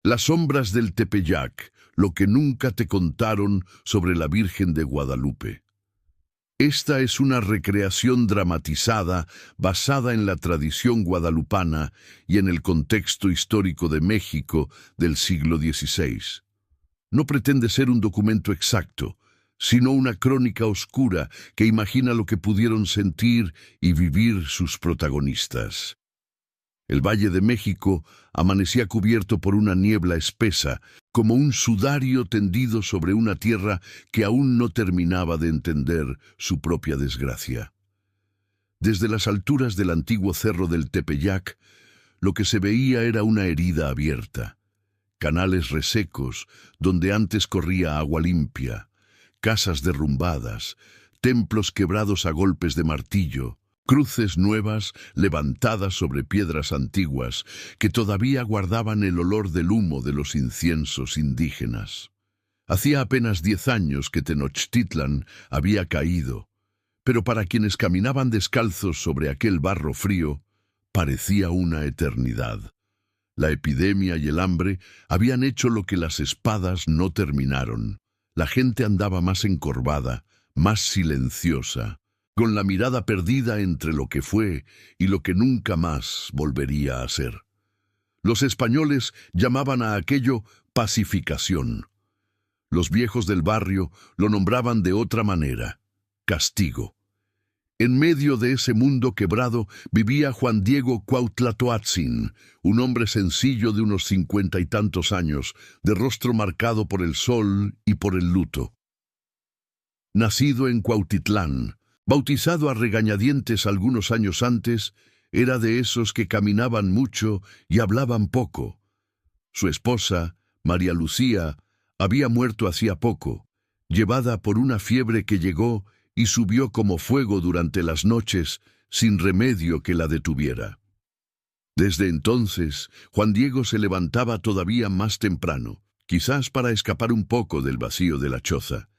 Las sombras del Tepeyac, lo que nunca te contaron sobre la Virgen de Guadalupe. Esta es una recreación dramatizada basada en la tradición guadalupana y en el contexto histórico de México del siglo XVI. No pretende ser un documento exacto, sino una crónica oscura que imagina lo que pudieron sentir y vivir sus protagonistas. El Valle de México amanecía cubierto por una niebla espesa, como un sudario tendido sobre una tierra que aún no terminaba de entender su propia desgracia. Desde las alturas del antiguo cerro del Tepeyac, lo que se veía era una herida abierta, canales resecos donde antes corría agua limpia, casas derrumbadas, templos quebrados a golpes de martillo, cruces nuevas levantadas sobre piedras antiguas que todavía guardaban el olor del humo de los inciensos indígenas. Hacía apenas 10 años que Tenochtitlan había caído, pero para quienes caminaban descalzos sobre aquel barro frío, parecía una eternidad. La epidemia y el hambre habían hecho lo que las espadas no terminaron. La gente andaba más encorvada, más silenciosa, con la mirada perdida entre lo que fue y lo que nunca más volvería a ser. Los españoles llamaban a aquello pacificación. Los viejos del barrio lo nombraban de otra manera, castigo. En medio de ese mundo quebrado vivía Juan Diego Cuauhtlatoatzin, un hombre sencillo de unos 50 y tantos años, de rostro marcado por el sol y por el luto. Nacido en Cuautitlán, bautizado a regañadientes algunos años antes, era de esos que caminaban mucho y hablaban poco. Su esposa, María Lucía, había muerto hacía poco, llevada por una fiebre que llegó y subió como fuego durante las noches, sin remedio que la detuviera. Desde entonces, Juan Diego se levantaba todavía más temprano, quizás para escapar un poco del vacío de la choza,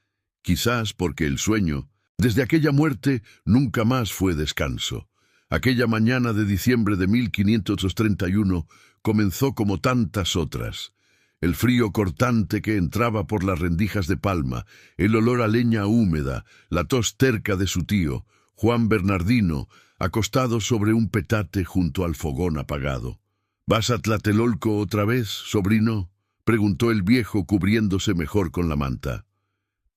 quizás porque el sueño, desde aquella muerte, nunca más fue descanso. Aquella mañana de diciembre de 1531 comenzó como tantas otras. El frío cortante que entraba por las rendijas de palma, el olor a leña húmeda, la tos terca de su tío, Juan Bernardino, acostado sobre un petate junto al fogón apagado. —¿Vas a Tlatelolco otra vez, sobrino? —preguntó el viejo cubriéndose mejor con la manta.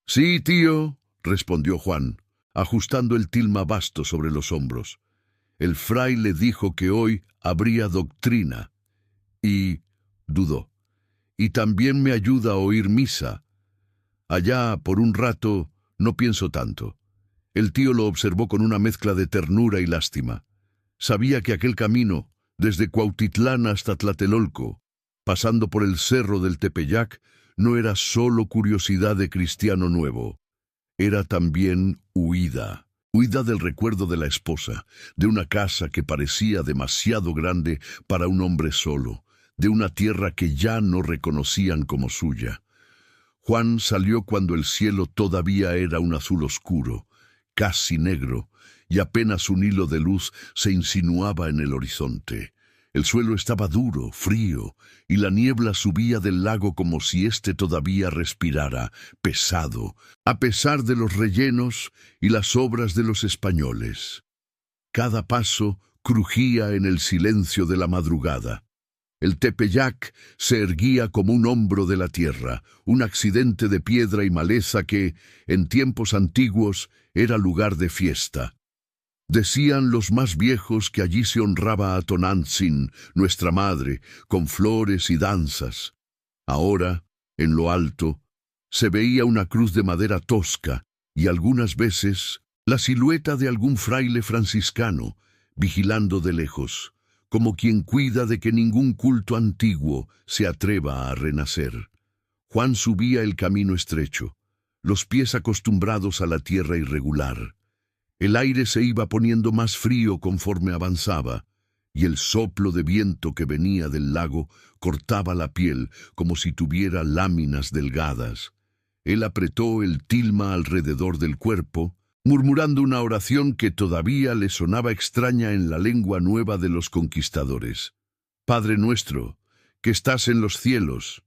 —Sí, tío —respondió Juan, ajustando el tilma basto sobre los hombros. El fraile dijo que hoy habría doctrina. Y dudó. Y también me ayuda a oír misa. Allá, por un rato, no pienso tanto. El tío lo observó con una mezcla de ternura y lástima. Sabía que aquel camino, desde Cuautitlán hasta Tlatelolco, pasando por el cerro del Tepeyac, no era solo curiosidad de cristiano nuevo. Era también huida. Huida del recuerdo de la esposa, de una casa que parecía demasiado grande para un hombre solo, de una tierra que ya no reconocían como suya. Juan salió cuando el cielo todavía era un azul oscuro, casi negro, y apenas un hilo de luz se insinuaba en el horizonte. El suelo estaba duro, frío, y la niebla subía del lago como si éste todavía respirara, pesado, a pesar de los rellenos y las obras de los españoles. Cada paso crujía en el silencio de la madrugada. El Tepeyac se erguía como un hombro de la tierra, un accidente de piedra y maleza que, en tiempos antiguos, era lugar de fiesta. Decían los más viejos que allí se honraba a Tonantzin, nuestra madre, con flores y danzas. Ahora, en lo alto, se veía una cruz de madera tosca y algunas veces la silueta de algún fraile franciscano, vigilando de lejos, como quien cuida de que ningún culto antiguo se atreva a renacer. Juan subía el camino estrecho, los pies acostumbrados a la tierra irregular. El aire se iba poniendo más frío conforme avanzaba, y el soplo de viento que venía del lago cortaba la piel como si tuviera láminas delgadas. Él apretó el tilma alrededor del cuerpo, murmurando una oración que todavía le sonaba extraña en la lengua nueva de los conquistadores. Padre nuestro, que estás en los cielos.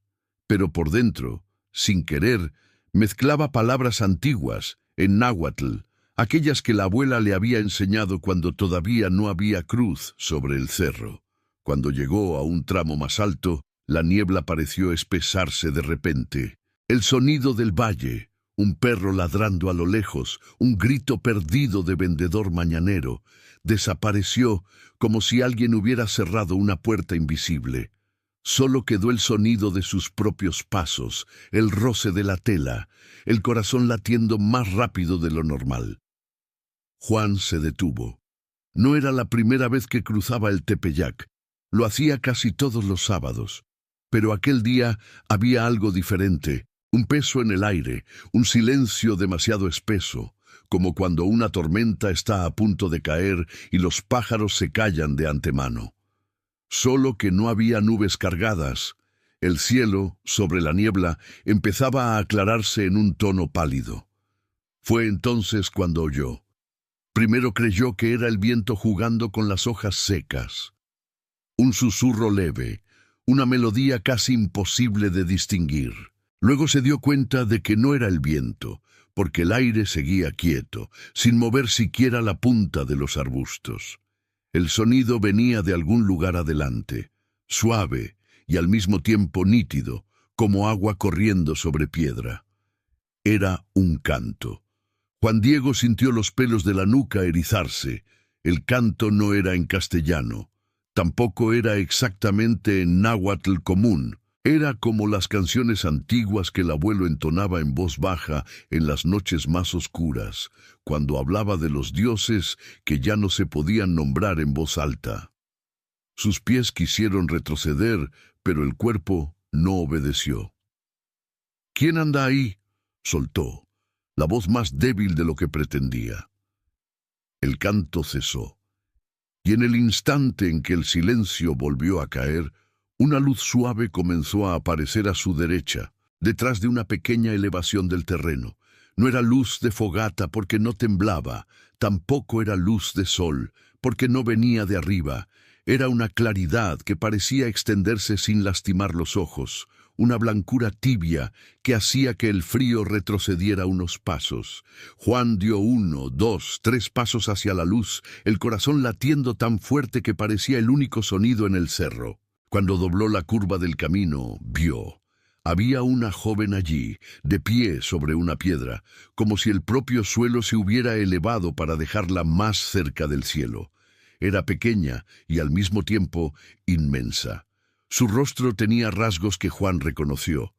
Pero por dentro, sin querer, mezclaba palabras antiguas, en náhuatl, aquellas que la abuela le había enseñado cuando todavía no había cruz sobre el cerro. Cuando llegó a un tramo más alto, la niebla pareció espesarse de repente. El sonido del valle, un perro ladrando a lo lejos, un grito perdido de vendedor mañanero, desapareció como si alguien hubiera cerrado una puerta invisible. Solo quedó el sonido de sus propios pasos, el roce de la tela, el corazón latiendo más rápido de lo normal. Juan se detuvo. No era la primera vez que cruzaba el Tepeyac. Lo hacía casi todos los sábados. Pero aquel día había algo diferente, un peso en el aire, un silencio demasiado espeso, como cuando una tormenta está a punto de caer y los pájaros se callan de antemano. Solo que no había nubes cargadas. El cielo, sobre la niebla, empezaba a aclararse en un tono pálido. Fue entonces cuando oyó. Primero creyó que era el viento jugando con las hojas secas. Un susurro leve, una melodía casi imposible de distinguir. Luego se dio cuenta de que no era el viento, porque el aire seguía quieto, sin mover siquiera la punta de los arbustos. El sonido venía de algún lugar adelante, suave y al mismo tiempo nítido, como agua corriendo sobre piedra. Era un canto. Juan Diego sintió los pelos de la nuca erizarse. El canto no era en castellano, tampoco era exactamente en náhuatl común. Era como las canciones antiguas que el abuelo entonaba en voz baja en las noches más oscuras, cuando hablaba de los dioses que ya no se podían nombrar en voz alta. Sus pies quisieron retroceder, pero el cuerpo no obedeció. «¿Quién anda ahí?», soltó, la voz más débil de lo que pretendía. El canto cesó, y en el instante en que el silencio volvió a caer, una luz suave comenzó a aparecer a su derecha, detrás de una pequeña elevación del terreno. No era luz de fogata porque no temblaba, tampoco era luz de sol porque no venía de arriba. Era una claridad que parecía extenderse sin lastimar los ojos, una blancura tibia que hacía que el frío retrocediera unos pasos. Juan dio 1, 2, 3 pasos hacia la luz, el corazón latiendo tan fuerte que parecía el único sonido en el cerro. Cuando dobló la curva del camino, vio. Había una joven allí, de pie sobre una piedra, como si el propio suelo se hubiera elevado para dejarla más cerca del cielo. Era pequeña y al mismo tiempo inmensa. Su rostro tenía rasgos que Juan reconoció.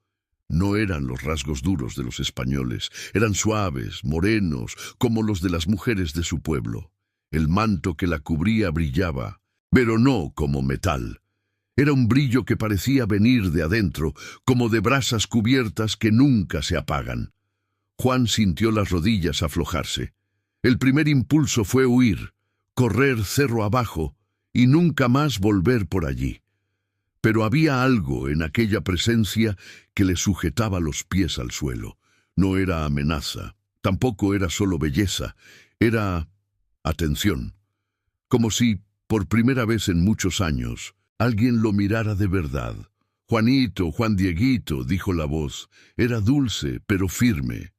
No eran los rasgos duros de los españoles, eran suaves, morenos, como los de las mujeres de su pueblo. El manto que la cubría brillaba, pero no como metal. Era un brillo que parecía venir de adentro, como de brasas cubiertas que nunca se apagan. Juan sintió las rodillas aflojarse. El primer impulso fue huir, correr cerro abajo y nunca más volver por allí. Pero había algo en aquella presencia que le sujetaba los pies al suelo. No era amenaza, tampoco era solo belleza, era atención. Como si, por primera vez en muchos años, alguien lo mirara de verdad. «Juanito, Juan Dieguito», dijo la voz. Era dulce, pero firme.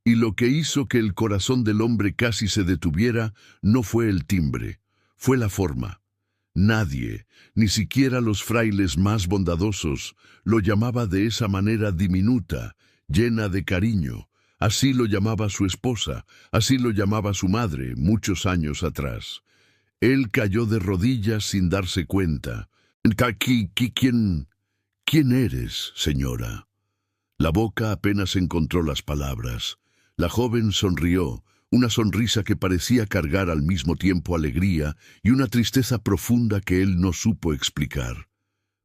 Y lo que hizo que el corazón del hombre casi se detuviera no fue el timbre, fue la forma. Nadie, ni siquiera los frailes más bondadosos, lo llamaba de esa manera diminuta, llena de cariño. Así lo llamaba su esposa, así lo llamaba su madre, muchos años atrás. Él cayó de rodillas sin darse cuenta. ¿Quién eres, señora?» La boca apenas encontró las palabras. La joven sonrió, una sonrisa que parecía cargar al mismo tiempo alegría y una tristeza profunda que él no supo explicar.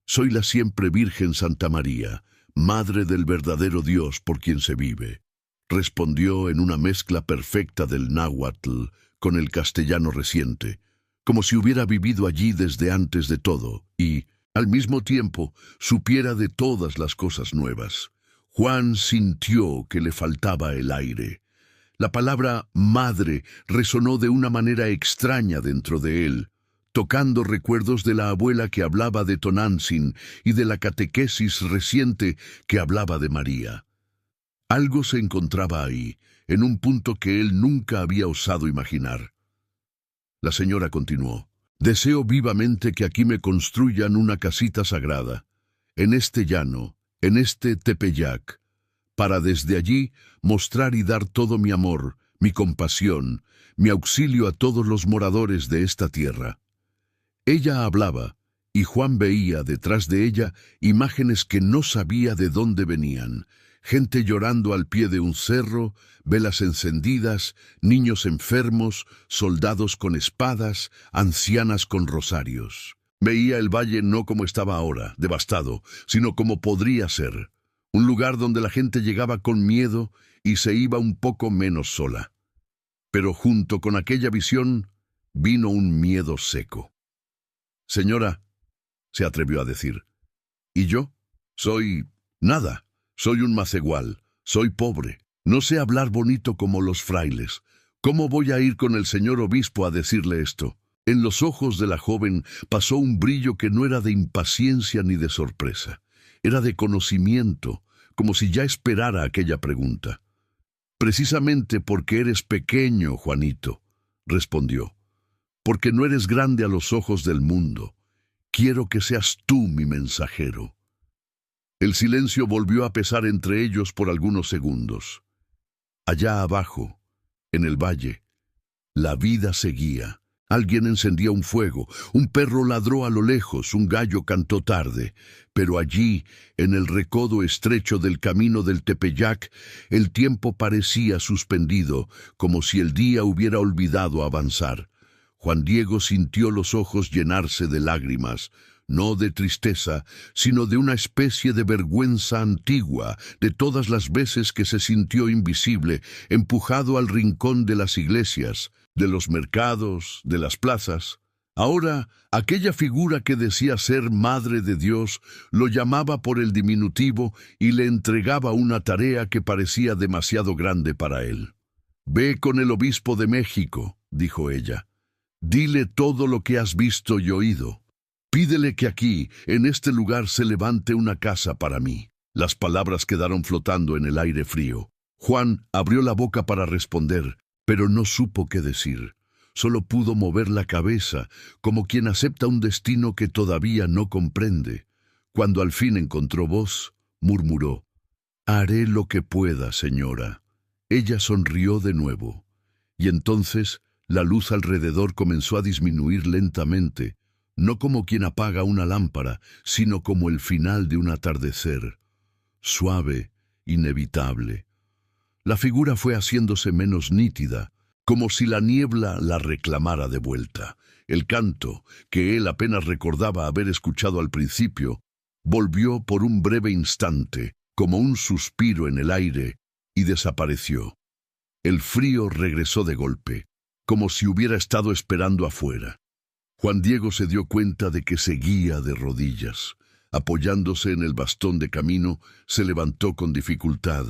«Soy la siempre Virgen Santa María, Madre del verdadero Dios por quien se vive», respondió en una mezcla perfecta del náhuatl con el castellano reciente, como si hubiera vivido allí desde antes de todo y, al mismo tiempo, supiera de todas las cosas nuevas. Juan sintió que le faltaba el aire. La palabra madre resonó de una manera extraña dentro de él. tocando recuerdos de la abuela que hablaba de Tonantzin y de la catequesis reciente que hablaba de María. Algo se encontraba ahí, en un punto que él nunca había osado imaginar. La señora continuó: «Deseo vivamente que aquí me construyan una casita sagrada, en este llano, en este Tepeyac, para desde allí mostrar y dar todo mi amor, mi compasión, mi auxilio a todos los moradores de esta tierra». Ella hablaba, y Juan veía detrás de ella imágenes que no sabía de dónde venían: gente llorando al pie de un cerro, velas encendidas, niños enfermos, soldados con espadas, ancianas con rosarios. Veía el valle no como estaba ahora, devastado, sino como podría ser, un lugar donde la gente llegaba con miedo y se iba un poco menos sola. Pero junto con aquella visión vino un miedo seco. «Señora», se atrevió a decir, «¿y yo? Soy nada. Soy un macegual, soy pobre, no sé hablar bonito como los frailes. ¿Cómo voy a ir con el señor obispo a decirle esto?». En los ojos de la joven pasó un brillo que no era de impaciencia ni de sorpresa. Era de conocimiento, como si ya esperara aquella pregunta. «Precisamente porque eres pequeño, Juanito», respondió, «porque no eres grande a los ojos del mundo. Quiero que seas tú mi mensajero». El silencio volvió a pesar entre ellos por algunos segundos. Allá abajo, en el valle, la vida seguía. Alguien encendía un fuego, un perro ladró a lo lejos, un gallo cantó tarde, pero allí, en el recodo estrecho del camino del Tepeyac, el tiempo parecía suspendido, como si el día hubiera olvidado avanzar. Juan Diego sintió los ojos llenarse de lágrimas, no de tristeza, sino de una especie de vergüenza antigua, de todas las veces que se sintió invisible, empujado al rincón de las iglesias, de los mercados, de las plazas. Ahora, aquella figura que decía ser Madre de Dios lo llamaba por el diminutivo y le entregaba una tarea que parecía demasiado grande para él. «Ve con el obispo de México», dijo ella. «Dile todo lo que has visto y oído. Pídele que aquí, en este lugar, se levante una casa para mí». Las palabras quedaron flotando en el aire frío. Juan abrió la boca para responder, pero no supo qué decir. Solo pudo mover la cabeza, como quien acepta un destino que todavía no comprende. Cuando al fin encontró voz, murmuró: «Haré lo que pueda, señora». Ella sonrió de nuevo, y entonces la luz alrededor comenzó a disminuir lentamente, no como quien apaga una lámpara, sino como el final de un atardecer, suave, inevitable. La figura fue haciéndose menos nítida, como si la niebla la reclamara de vuelta. El canto, que él apenas recordaba haber escuchado al principio, volvió por un breve instante, como un suspiro en el aire, y desapareció. El frío regresó de golpe, como si hubiera estado esperando afuera. Juan Diego se dio cuenta de que seguía de rodillas. Apoyándose en el bastón de camino, se levantó con dificultad.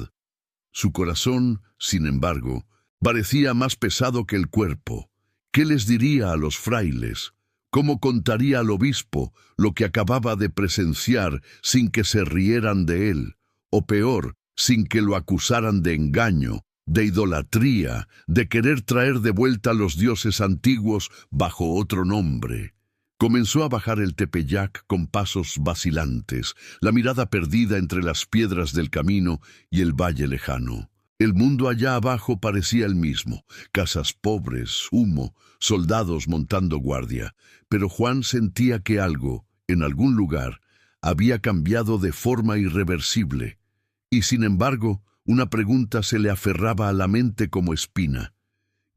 Su corazón, sin embargo, parecía más pesado que el cuerpo. ¿Qué les diría a los frailes? ¿Cómo contaría al obispo lo que acababa de presenciar sin que se rieran de él? O peor, sin que lo acusaran de engaño, de idolatría, de querer traer de vuelta a los dioses antiguos bajo otro nombre. Comenzó a bajar el Tepeyac con pasos vacilantes, la mirada perdida entre las piedras del camino y el valle lejano. El mundo allá abajo parecía el mismo: casas pobres, humo, soldados montando guardia. Pero Juan sentía que algo, en algún lugar, había cambiado de forma irreversible. Y sin embargo, una pregunta se le aferraba a la mente como espina.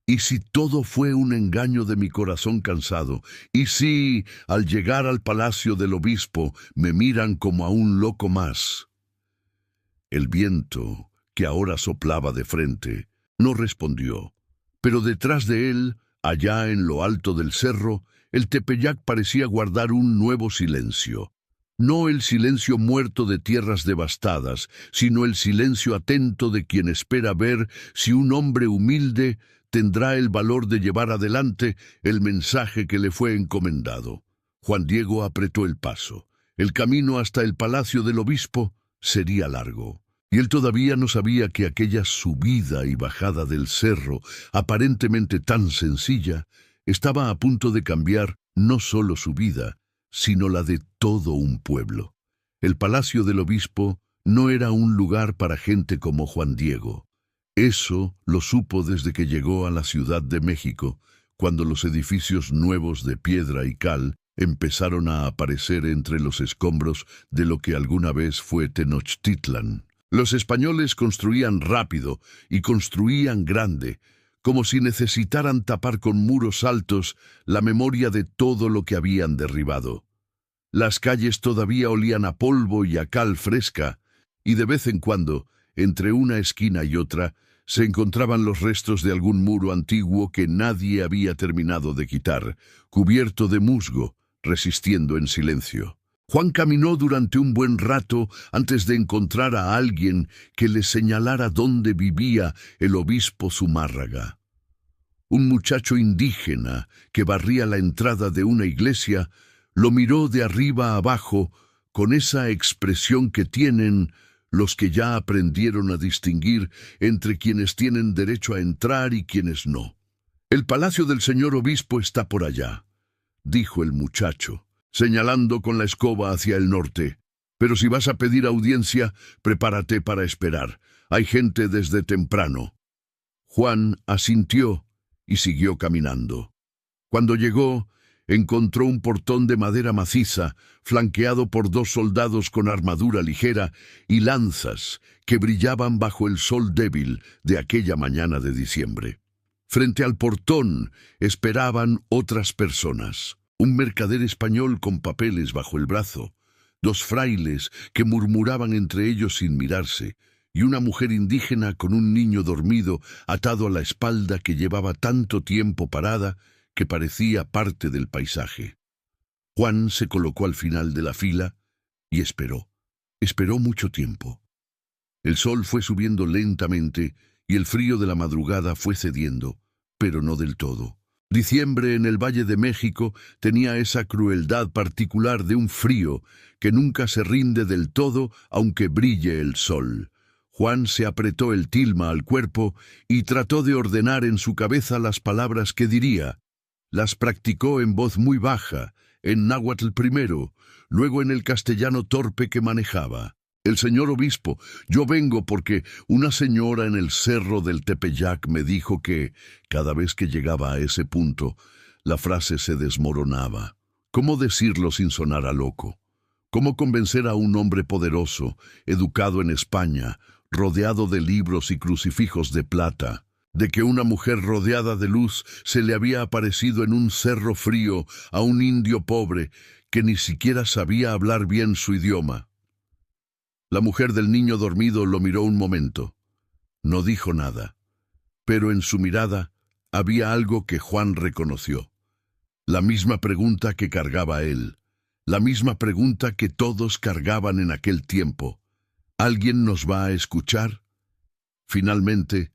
¿Y si todo fue un engaño de mi corazón cansado? ¿Y si, al llegar al palacio del obispo, me miran como a un loco más? El viento, que ahora soplaba de frente, no respondió. Pero detrás de él, allá en lo alto del cerro, el Tepeyac parecía guardar un nuevo silencio. No el silencio muerto de tierras devastadas, sino el silencio atento de quien espera ver si un hombre humilde, tendrá el valor de llevar adelante el mensaje que le fue encomendado. Juan Diego apretó el paso. El camino hasta el palacio del obispo sería largo, y él todavía no sabía que aquella subida y bajada del cerro, aparentemente tan sencilla, estaba a punto de cambiar no solo su vida, sino la de todo un pueblo. El palacio del obispo no era un lugar para gente como Juan Diego. Eso lo supo desde que llegó a la Ciudad de México, cuando los edificios nuevos de piedra y cal empezaron a aparecer entre los escombros de lo que alguna vez fue Tenochtitlan. Los españoles construían rápido y construían grande, como si necesitaran tapar con muros altos la memoria de todo lo que habían derribado. Las calles todavía olían a polvo y a cal fresca, y de vez en cuando, entre una esquina y otra, se encontraban los restos de algún muro antiguo que nadie había terminado de quitar, cubierto de musgo, resistiendo en silencio. Juan caminó durante un buen rato antes de encontrar a alguien que le señalara dónde vivía el obispo Zumárraga. Un muchacho indígena que barría la entrada de una iglesia lo miró de arriba a abajo con esa expresión que tienen los que ya aprendieron a distinguir entre quienes tienen derecho a entrar y quienes no. «El palacio del señor obispo está por allá», dijo el muchacho, señalando con la escoba hacia el norte. «Pero si vas a pedir audiencia, prepárate para esperar. Hay gente desde temprano». Juan asintió y siguió caminando. Cuando llegó, encontró un portón de madera maciza, flanqueado por 2 soldados con armadura ligera y lanzas que brillaban bajo el sol débil de aquella mañana de diciembre. Frente al portón esperaban otras personas. Un mercader español con papeles bajo el brazo, 2 frailes que murmuraban entre ellos sin mirarse, y una mujer indígena con un niño dormido atado a la espalda que llevaba tanto tiempo parada que parecía parte del paisaje. Juan se colocó al final de la fila y esperó. Esperó mucho tiempo. El sol fue subiendo lentamente y el frío de la madrugada fue cediendo, pero no del todo. Diciembre en el Valle de México tenía esa crueldad particular de un frío que nunca se rinde del todo aunque brille el sol. Juan se apretó el tilma al cuerpo y trató de ordenar en su cabeza las palabras que diría. Las practicó en voz muy baja, en náhuatl primero, luego en el castellano torpe que manejaba. «El señor obispo, yo vengo porque una señora en el cerro del Tepeyac me dijo que, cada vez que llegaba a ese punto, la frase se desmoronaba. ¿Cómo decirlo sin sonar a loco? ¿Cómo convencer a un hombre poderoso, educado en España, rodeado de libros y crucifijos de plata, de que una mujer rodeada de luz se le había aparecido en un cerro frío a un indio pobre que ni siquiera sabía hablar bien su idioma?» La mujer del niño dormido lo miró un momento. No dijo nada, pero en su mirada había algo que Juan reconoció. La misma pregunta que cargaba él, la misma pregunta que todos cargaban en aquel tiempo. ¿Alguien nos va a escuchar? Finalmente,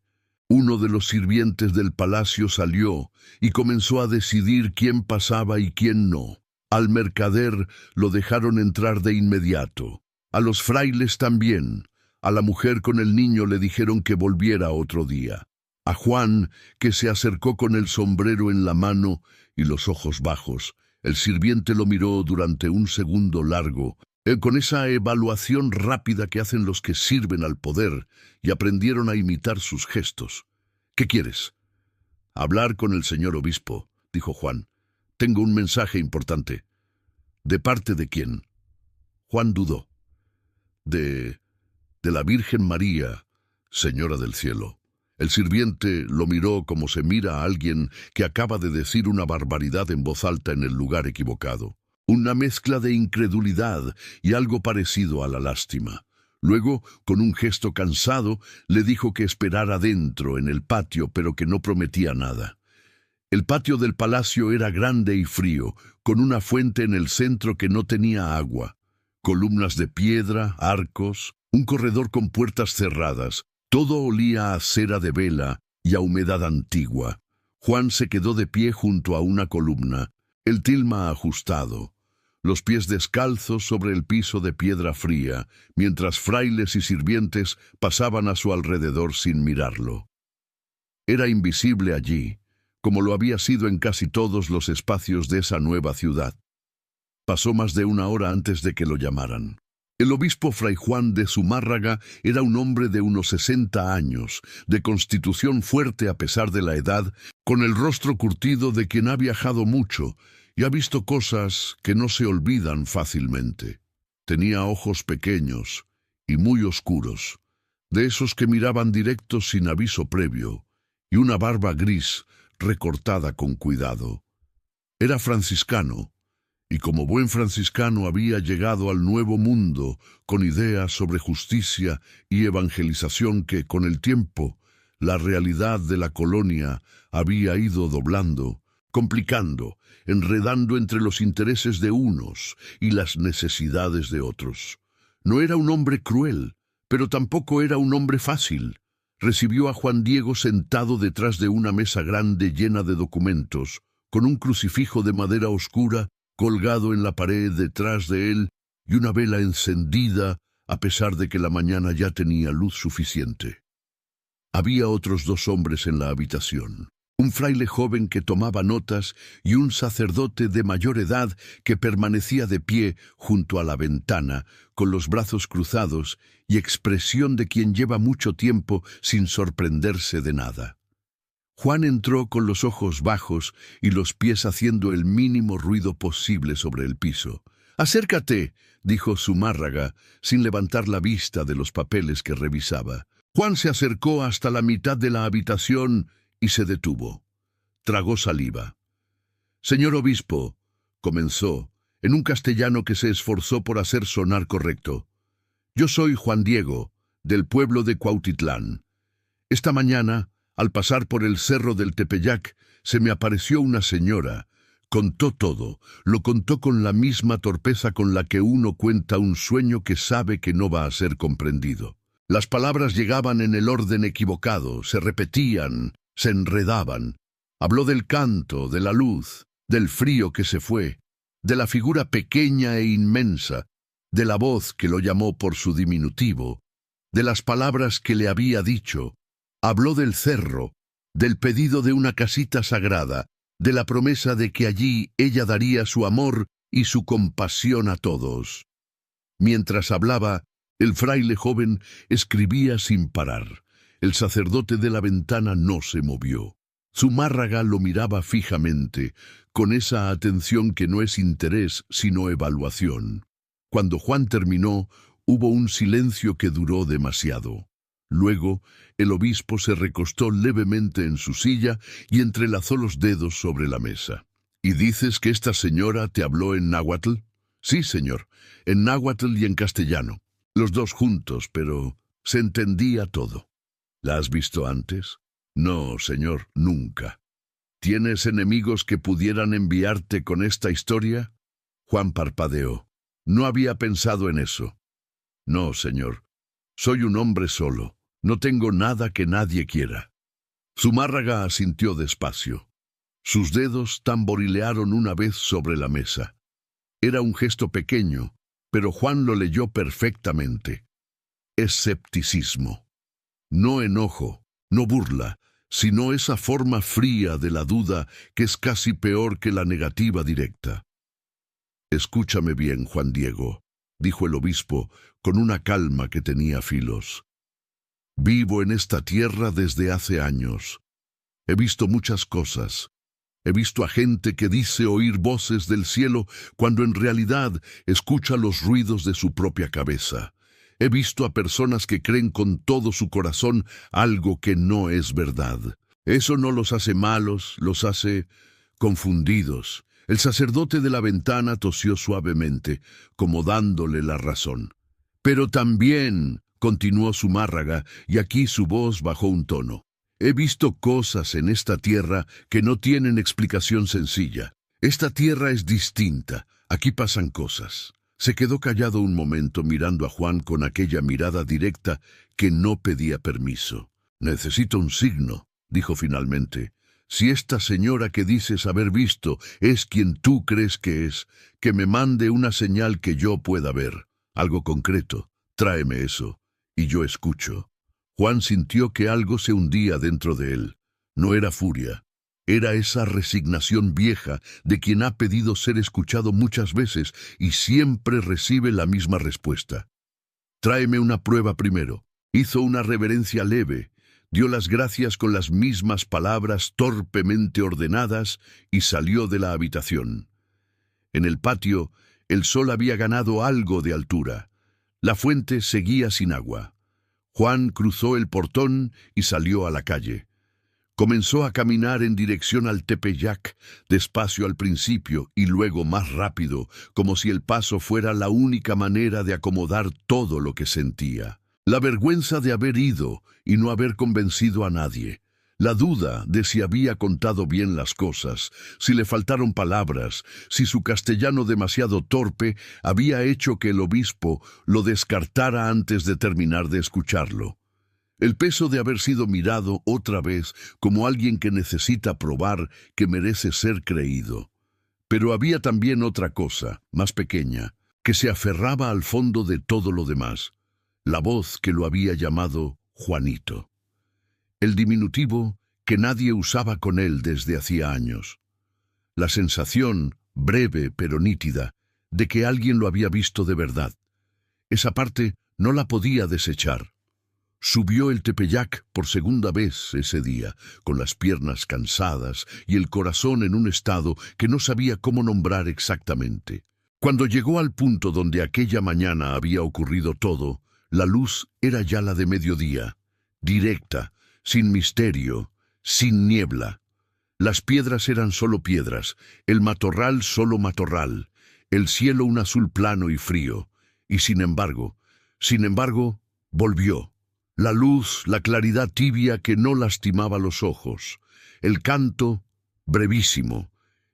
uno de los sirvientes del palacio salió y comenzó a decidir quién pasaba y quién no. Al mercader lo dejaron entrar de inmediato. A los frailes también. A la mujer con el niño le dijeron que volviera otro día. A Juan, que se acercó con el sombrero en la mano y los ojos bajos, el sirviente lo miró durante un segundo largo, con esa evaluación rápida que hacen los que sirven al poder, y aprendieron a imitar sus gestos. «¿Qué quieres?» «Hablar con el señor obispo», dijo Juan. «Tengo un mensaje importante». «¿De parte de quién?» Juan dudó. De la Virgen María, Señora del Cielo». El sirviente lo miró como se mira a alguien que acaba de decir una barbaridad en voz alta en el lugar equivocado. Una mezcla de incredulidad y algo parecido a la lástima. Luego, con un gesto cansado, le dijo que esperara dentro, en el patio, pero que no prometía nada. El patio del palacio era grande y frío, con una fuente en el centro que no tenía agua. Columnas de piedra, arcos, un corredor con puertas cerradas. Todo olía a cera de vela y a humedad antigua. Juan se quedó de pie junto a una columna, el tilma ajustado, los pies descalzos sobre el piso de piedra fría, mientras frailes y sirvientes pasaban a su alrededor sin mirarlo. Era invisible allí, como lo había sido en casi todos los espacios de esa nueva ciudad. Pasó más de una hora antes de que lo llamaran. El obispo Fray Juan de Zumárraga era un hombre de unos 60 años, de constitución fuerte a pesar de la edad, con el rostro curtido de quien ha viajado mucho y ha visto cosas que no se olvidan fácilmente. Tenía ojos pequeños y muy oscuros, de esos que miraban directos sin aviso previo, y una barba gris recortada con cuidado. Era franciscano, y como buen franciscano había llegado al Nuevo Mundo con ideas sobre justicia y evangelización que, con el tiempo, la realidad de la colonia había ido doblando, complicando, enredando entre los intereses de unos y las necesidades de otros. No era un hombre cruel, pero tampoco era un hombre fácil. Recibió a Juan Diego sentado detrás de una mesa grande llena de documentos, con un crucifijo de madera oscura colgado en la pared detrás de él y una vela encendida, a pesar de que la mañana ya tenía luz suficiente. Había otros 2 hombres en la habitación, un fraile joven que tomaba notas y un sacerdote de mayor edad que permanecía de pie junto a la ventana, con los brazos cruzados y expresión de quien lleva mucho tiempo sin sorprenderse de nada. Juan entró con los ojos bajos y los pies haciendo el mínimo ruido posible sobre el piso. «Acércate», dijo Zumárraga, sin levantar la vista de los papeles que revisaba. Juan se acercó hasta la mitad de la habitación y se detuvo. Tragó saliva. «Señor obispo», comenzó, en un castellano que se esforzó por hacer sonar correcto. «Yo soy Juan Diego, del pueblo de Cuautitlán. Esta mañana, al pasar por el cerro del Tepeyac, se me apareció una señora. Contó todo, lo contó con la misma torpeza con la que uno cuenta un sueño que sabe que no va a ser comprendido. Las palabras llegaban en el orden equivocado, se repetían, se enredaban. Habló del canto, de la luz, del frío que se fue, de la figura pequeña e inmensa, de la voz que lo llamó por su diminutivo, de las palabras que le había dicho. Habló del cerro, del pedido de una casita sagrada, de la promesa de que allí ella daría su amor y su compasión a todos. Mientras hablaba, el fraile joven escribía sin parar. El sacerdote de la ventana no se movió. Zumárraga lo miraba fijamente, con esa atención que no es interés, sino evaluación. Cuando Juan terminó, hubo un silencio que duró demasiado. Luego, el obispo se recostó levemente en su silla y entrelazó los dedos sobre la mesa. «¿Y dices que esta señora te habló en náhuatl?» «Sí, señor, en náhuatl y en castellano. Los 2 juntos, pero se entendía todo». «¿La has visto antes?» «No, señor, nunca». «¿Tienes enemigos que pudieran enviarte con esta historia?» Juan parpadeó. No había pensado en eso. «No, señor. Soy un hombre solo. No tengo nada que nadie quiera». Zumárraga asintió despacio. Sus dedos tamborilearon una vez sobre la mesa. Era un gesto pequeño, pero Juan lo leyó perfectamente. Escepticismo. No enojo, no burla, sino esa forma fría de la duda que es casi peor que la negativa directa. «Escúchame bien, Juan Diego», dijo el obispo con una calma que tenía filos. «Vivo en esta tierra desde hace años. He visto muchas cosas. He visto a gente que dice oír voces del cielo cuando en realidad escucha los ruidos de su propia cabeza. He visto a personas que creen con todo su corazón algo que no es verdad. Eso no los hace malos, los hace confundidos». El sacerdote de la ventana tosió suavemente, como dándole la razón. «Pero también», continuó Zumárraga, y aquí su voz bajó un tono, «he visto cosas en esta tierra que no tienen explicación sencilla. Esta tierra es distinta, aquí pasan cosas». Se quedó callado un momento mirando a Juan con aquella mirada directa que no pedía permiso. «Necesito un signo», dijo finalmente, si esta señora que dices haber visto es quien tú crees que es, que me mande una señal que yo pueda ver, algo concreto, tráeme eso, y yo escucho. Juan sintió que algo se hundía dentro de él. No era furia, era esa resignación vieja de quien ha pedido ser escuchado muchas veces y siempre recibe la misma respuesta. Tráeme una prueba primero. Hizo una reverencia leve, dio las gracias con las mismas palabras torpemente ordenadas y salió de la habitación. En el patio, el sol había ganado algo de altura. La fuente seguía sin agua. Juan cruzó el portón y salió a la calle. Comenzó a caminar en dirección al Tepeyac, despacio al principio y luego más rápido, como si el paso fuera la única manera de acomodar todo lo que sentía. La vergüenza de haber ido y no haber convencido a nadie. La duda de si había contado bien las cosas, si le faltaron palabras, si su castellano demasiado torpe había hecho que el obispo lo descartara antes de terminar de escucharlo. El peso de haber sido mirado otra vez como alguien que necesita probar que merece ser creído. Pero había también otra cosa, más pequeña, que se aferraba al fondo de todo lo demás. La voz que lo había llamado Juanito. El diminutivo que nadie usaba con él desde hacía años. La sensación, breve pero nítida, de que alguien lo había visto de verdad. Esa parte no la podía desechar. Subió el Tepeyac por segunda vez ese día, con las piernas cansadas y el corazón en un estado que no sabía cómo nombrar exactamente. Cuando llegó al punto donde aquella mañana había ocurrido todo, la luz era ya la de mediodía, directa, sin misterio, sin niebla. Las piedras eran solo piedras, el matorral solo matorral, el cielo un azul plano y frío, y sin embargo, volvió. La luz, la claridad tibia que no lastimaba los ojos, el canto, brevísimo,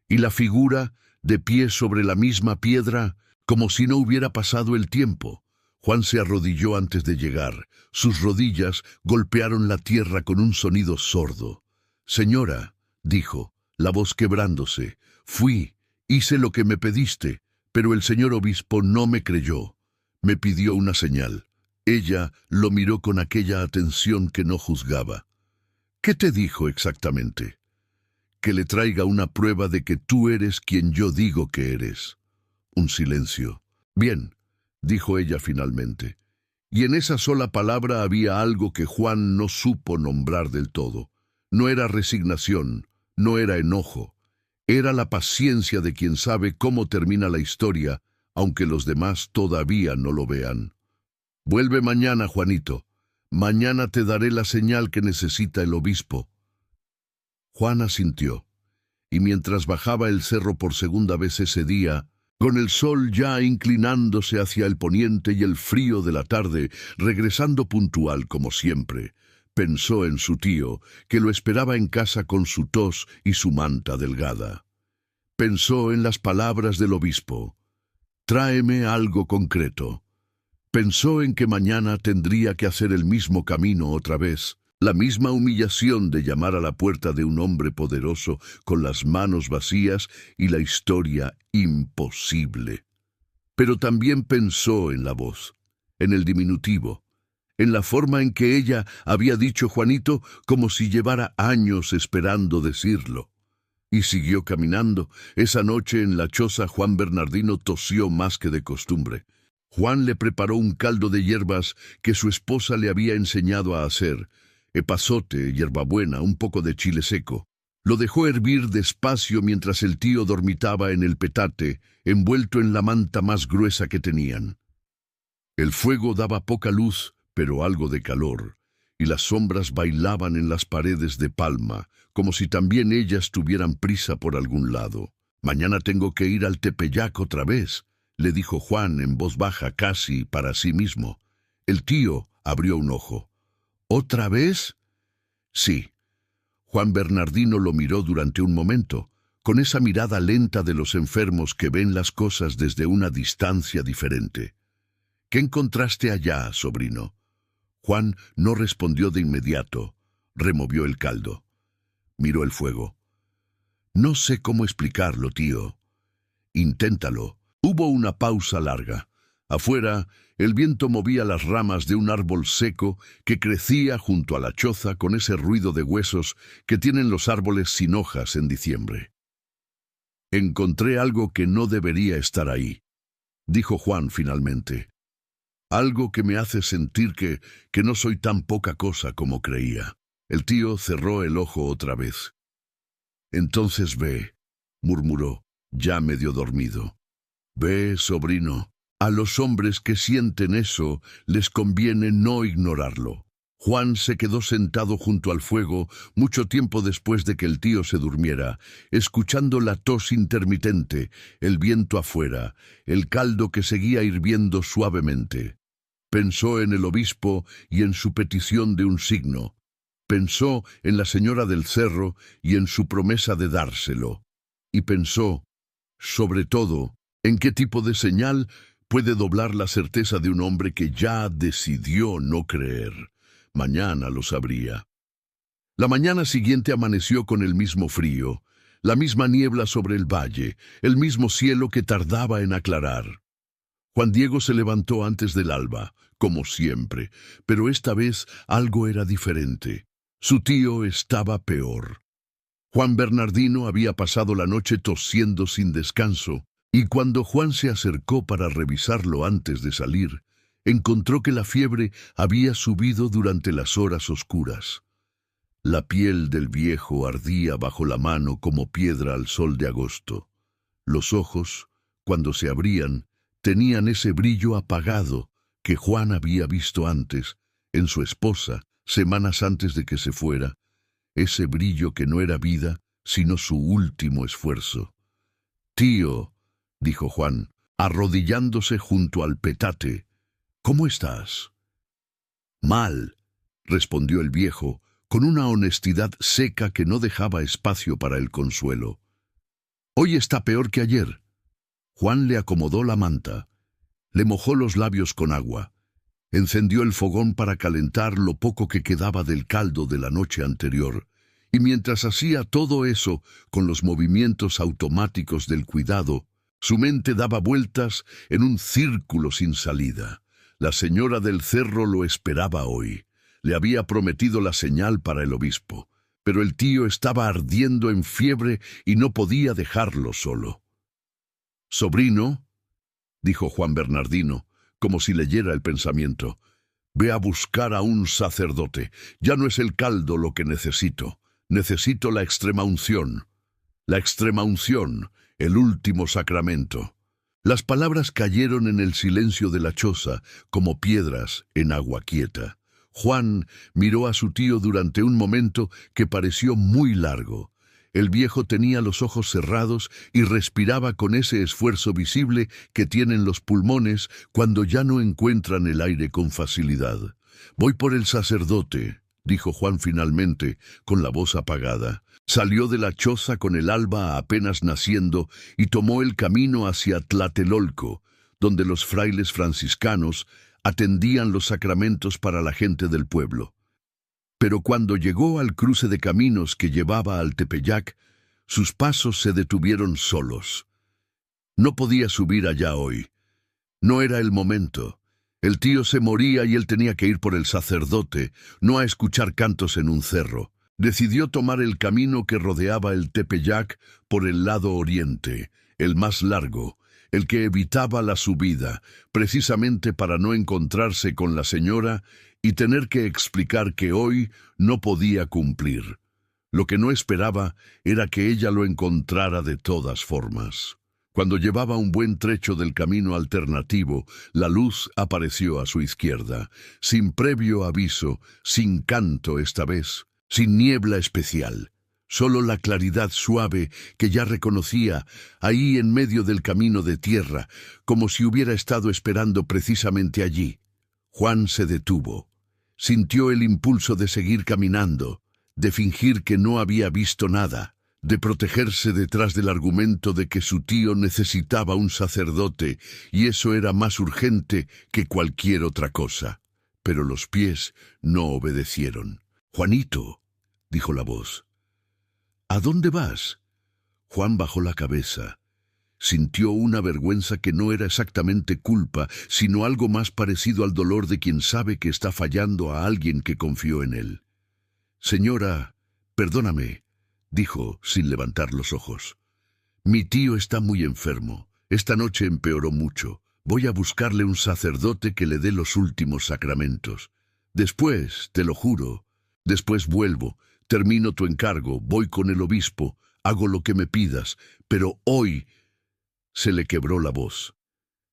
y la figura, de pie sobre la misma piedra, como si no hubiera pasado el tiempo. Juan se arrodilló antes de llegar. Sus rodillas golpearon la tierra con un sonido sordo. «Señora», dijo, la voz quebrándose, «fui, hice lo que me pediste, pero el señor obispo no me creyó. Me pidió una señal». Ella lo miró con aquella atención que no juzgaba. «¿Qué te dijo exactamente?» «Que le traiga una prueba de que tú eres quien yo digo que eres». Un silencio. «Bien», dijo ella finalmente. Y en esa sola palabra había algo que Juan no supo nombrar del todo. No era resignación, no era enojo. Era la paciencia de quien sabe cómo termina la historia, aunque los demás todavía no lo vean. «Vuelve mañana, Juanito. Mañana te daré la señal que necesita el obispo». Juan asintió, y mientras bajaba el cerro por segunda vez ese día, con el sol ya inclinándose hacia el poniente y el frío de la tarde, regresando puntual como siempre, pensó en su tío, que lo esperaba en casa con su tos y su manta delgada. Pensó en las palabras del obispo: «Tráeme algo concreto». Pensó en que mañana tendría que hacer el mismo camino otra vez, la misma humillación de llamar a la puerta de un hombre poderoso con las manos vacías y la historia imposible. Pero también pensó en la voz, en el diminutivo, en la forma en que ella había dicho Juanito como si llevara años esperando decirlo. Y siguió caminando. Esa noche en la choza Juan Bernardino tosió más que de costumbre. Juan le preparó un caldo de hierbas que su esposa le había enseñado a hacer, epazote, hierbabuena, un poco de chile seco. Lo dejó hervir despacio mientras el tío dormitaba en el petate, envuelto en la manta más gruesa que tenían. El fuego daba poca luz, pero algo de calor, y las sombras bailaban en las paredes de palma, como si también ellas tuvieran prisa por algún lado. «Mañana tengo que ir al Tepeyac otra vez», le dijo Juan en voz baja, casi para sí mismo. El tío abrió un ojo. «¿Otra vez?» «Sí». Juan Bernardino lo miró durante un momento, con esa mirada lenta de los enfermos que ven las cosas desde una distancia diferente. «¿Qué encontraste allá, sobrino?» Juan no respondió de inmediato. Removió el caldo. Miró el fuego. No sé cómo explicarlo, tío. Inténtalo. Hubo una pausa larga. Afuera, el viento movía las ramas de un árbol seco que crecía junto a la choza con ese ruido de huesos que tienen los árboles sin hojas en diciembre. Encontré algo que no debería estar ahí, dijo Juan finalmente. Algo que me hace sentir que no soy tan poca cosa como creía. El tío cerró el ojo otra vez. Entonces ve, murmuró, ya medio dormido. Ve, sobrino, a los hombres que sienten eso les conviene no ignorarlo. Juan se quedó sentado junto al fuego mucho tiempo después de que el tío se durmiera, escuchando la tos intermitente, el viento afuera, el caldo que seguía hirviendo suavemente. Pensó en el obispo y en su petición de un signo. Pensó en la señora del cerro y en su promesa de dárselo. Y pensó, sobre todo, en qué tipo de señal puede doblar la certeza de un hombre que ya decidió no creer. Mañana lo sabría. La mañana siguiente amaneció con el mismo frío, la misma niebla sobre el valle, el mismo cielo que tardaba en aclarar. Juan Diego se levantó antes del alba, como siempre, pero esta vez algo era diferente. Su tío estaba peor. Juan Bernardino había pasado la noche tosiendo sin descanso, y cuando Juan se acercó para revisarlo antes de salir, encontró que la fiebre había subido durante las horas oscuras. La piel del viejo ardía bajo la mano como piedra al sol de agosto. Los ojos, cuando se abrían, tenían ese brillo apagado que Juan había visto antes, en su esposa, semanas antes de que se fuera, ese brillo que no era vida, sino su último esfuerzo. «Tío», dijo Juan, arrodillándose junto al petate, «¿cómo estás?» «Mal», respondió el viejo, con una honestidad seca que no dejaba espacio para el consuelo. «Hoy está peor que ayer». Juan le acomodó la manta, le mojó los labios con agua, encendió el fogón para calentar lo poco que quedaba del caldo de la noche anterior, y mientras hacía todo eso con los movimientos automáticos del cuidado, su mente daba vueltas en un círculo sin salida. La señora del cerro lo esperaba hoy. Le había prometido la señal para el obispo, pero el tío estaba ardiendo en fiebre y no podía dejarlo solo. «Sobrino», dijo Juan Bernardino, como si leyera el pensamiento, «ve a buscar a un sacerdote. Ya no es el caldo lo que necesito. Necesito la extremaunción. La extremaunción, el último sacramento». Las palabras cayeron en el silencio de la choza como piedras en agua quieta. Juan miró a su tío durante un momento que pareció muy largo. El viejo tenía los ojos cerrados y respiraba con ese esfuerzo visible que tienen los pulmones cuando ya no encuentran el aire con facilidad. «Voy por el sacerdote», dijo Juan finalmente, con la voz apagada. Salió de la choza con el alba apenas naciendo y tomó el camino hacia Tlatelolco, donde los frailes franciscanos atendían los sacramentos para la gente del pueblo. Pero cuando llegó al cruce de caminos que llevaba al Tepeyac, sus pasos se detuvieron solos. No podía subir allá hoy. No era el momento. El tío se moría y él tenía que ir por el sacerdote, no a escuchar cantos en un cerro. Decidió tomar el camino que rodeaba el Tepeyac por el lado oriente, el más largo, el que evitaba la subida, precisamente para no encontrarse con la señora y tener que explicar que hoy no podía cumplir. Lo que no esperaba era que ella lo encontrara de todas formas. Cuando llevaba un buen trecho del camino alternativo, la luz apareció a su izquierda, sin previo aviso, sin canto esta vez, sin niebla especial. Solo la claridad suave que ya reconocía ahí en medio del camino de tierra, como si hubiera estado esperando precisamente allí. Juan se detuvo. Sintió el impulso de seguir caminando, de fingir que no había visto nada, de protegerse detrás del argumento de que su tío necesitaba un sacerdote y eso era más urgente que cualquier otra cosa. Pero los pies no obedecieron. «Juanito», dijo la voz. ¿A dónde vas? Juan bajó la cabeza. Sintió una vergüenza que no era exactamente culpa, sino algo más parecido al dolor de quien sabe que está fallando a alguien que confió en él. Señora, perdóname, dijo sin levantar los ojos. Mi tío está muy enfermo. Esta noche empeoró mucho. Voy a buscarle un sacerdote que le dé los últimos sacramentos. Después, te lo juro, después vuelvo, termino tu encargo, voy con el obispo, hago lo que me pidas, pero hoy... Se le quebró la voz.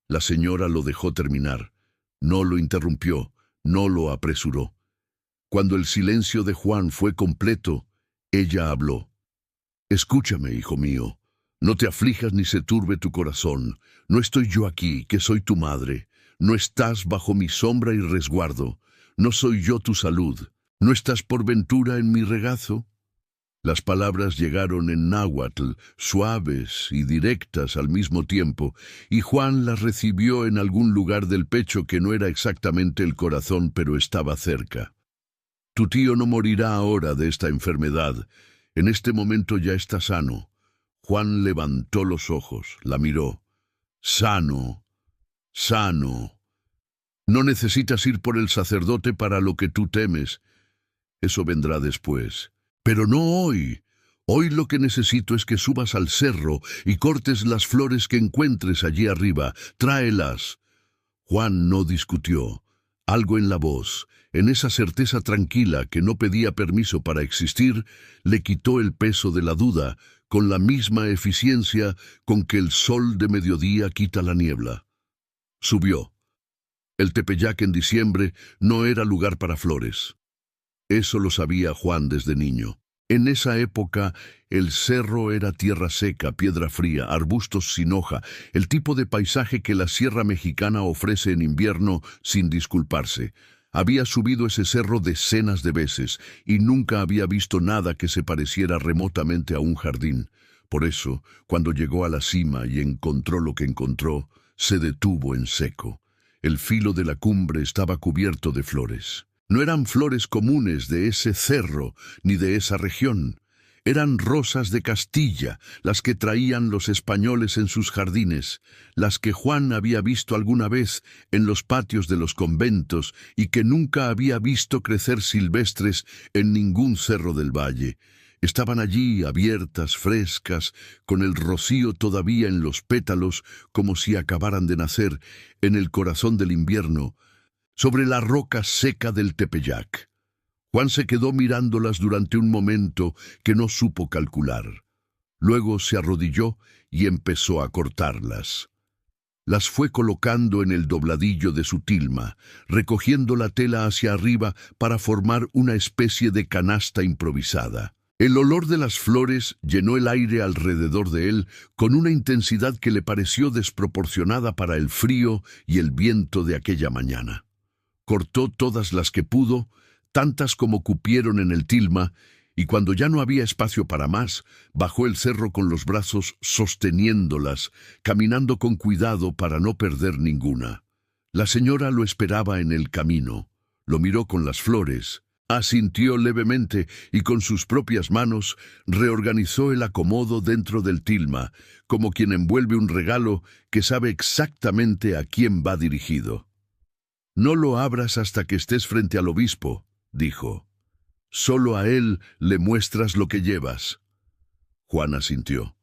La señora lo dejó terminar. No lo interrumpió, no lo apresuró. Cuando el silencio de Juan fue completo, ella habló. Escúchame, hijo mío. No te aflijas ni se turbe tu corazón. No estoy yo aquí, que soy tu madre. No estás bajo mi sombra y resguardo. No soy yo tu salud. ¿No estás por ventura en mi regazo? Las palabras llegaron en náhuatl, suaves y directas al mismo tiempo, y Juan las recibió en algún lugar del pecho que no era exactamente el corazón, pero estaba cerca. Tu tío no morirá ahora de esta enfermedad. En este momento ya está sano. Juan levantó los ojos, la miró. Sano, sano. No necesitas ir por el sacerdote para lo que tú temes. Eso vendrá después. Pero no hoy. Hoy lo que necesito es que subas al cerro y cortes las flores que encuentres allí arriba. Tráelas. Juan no discutió. Algo en la voz, en esa certeza tranquila que no pedía permiso para existir, le quitó el peso de la duda, con la misma eficiencia con que el sol de mediodía quita la niebla. Subió. El Tepeyac en diciembre no era lugar para flores. Eso lo sabía Juan desde niño. En esa época, el cerro era tierra seca, piedra fría, arbustos sin hoja, el tipo de paisaje que la Sierra Mexicana ofrece en invierno sin disculparse. Había subido ese cerro decenas de veces y nunca había visto nada que se pareciera remotamente a un jardín. Por eso, cuando llegó a la cima y encontró lo que encontró, se detuvo en seco. El filo de la cumbre estaba cubierto de flores. No eran flores comunes de ese cerro ni de esa región. Eran rosas de Castilla, las que traían los españoles en sus jardines, las que Juan había visto alguna vez en los patios de los conventos y que nunca había visto crecer silvestres en ningún cerro del valle. Estaban allí, abiertas, frescas, con el rocío todavía en los pétalos, como si acabaran de nacer, en el corazón del invierno, sobre la roca seca del Tepeyac. Juan se quedó mirándolas durante un momento que no supo calcular. Luego se arrodilló y empezó a cortarlas. Las fue colocando en el dobladillo de su tilma, recogiendo la tela hacia arriba para formar una especie de canasta improvisada. El olor de las flores llenó el aire alrededor de él con una intensidad que le pareció desproporcionada para el frío y el viento de aquella mañana. Cortó todas las que pudo, tantas como cupieron en el tilma, y cuando ya no había espacio para más, bajó el cerro con los brazos sosteniéndolas, caminando con cuidado para no perder ninguna. La señora lo esperaba en el camino, lo miró con las flores, asintió levemente y con sus propias manos reorganizó el acomodo dentro del tilma, como quien envuelve un regalo que sabe exactamente a quién va dirigido. «No lo abras hasta que estés frente al obispo», dijo. «Solo a él le muestras lo que llevas». Juan asintió,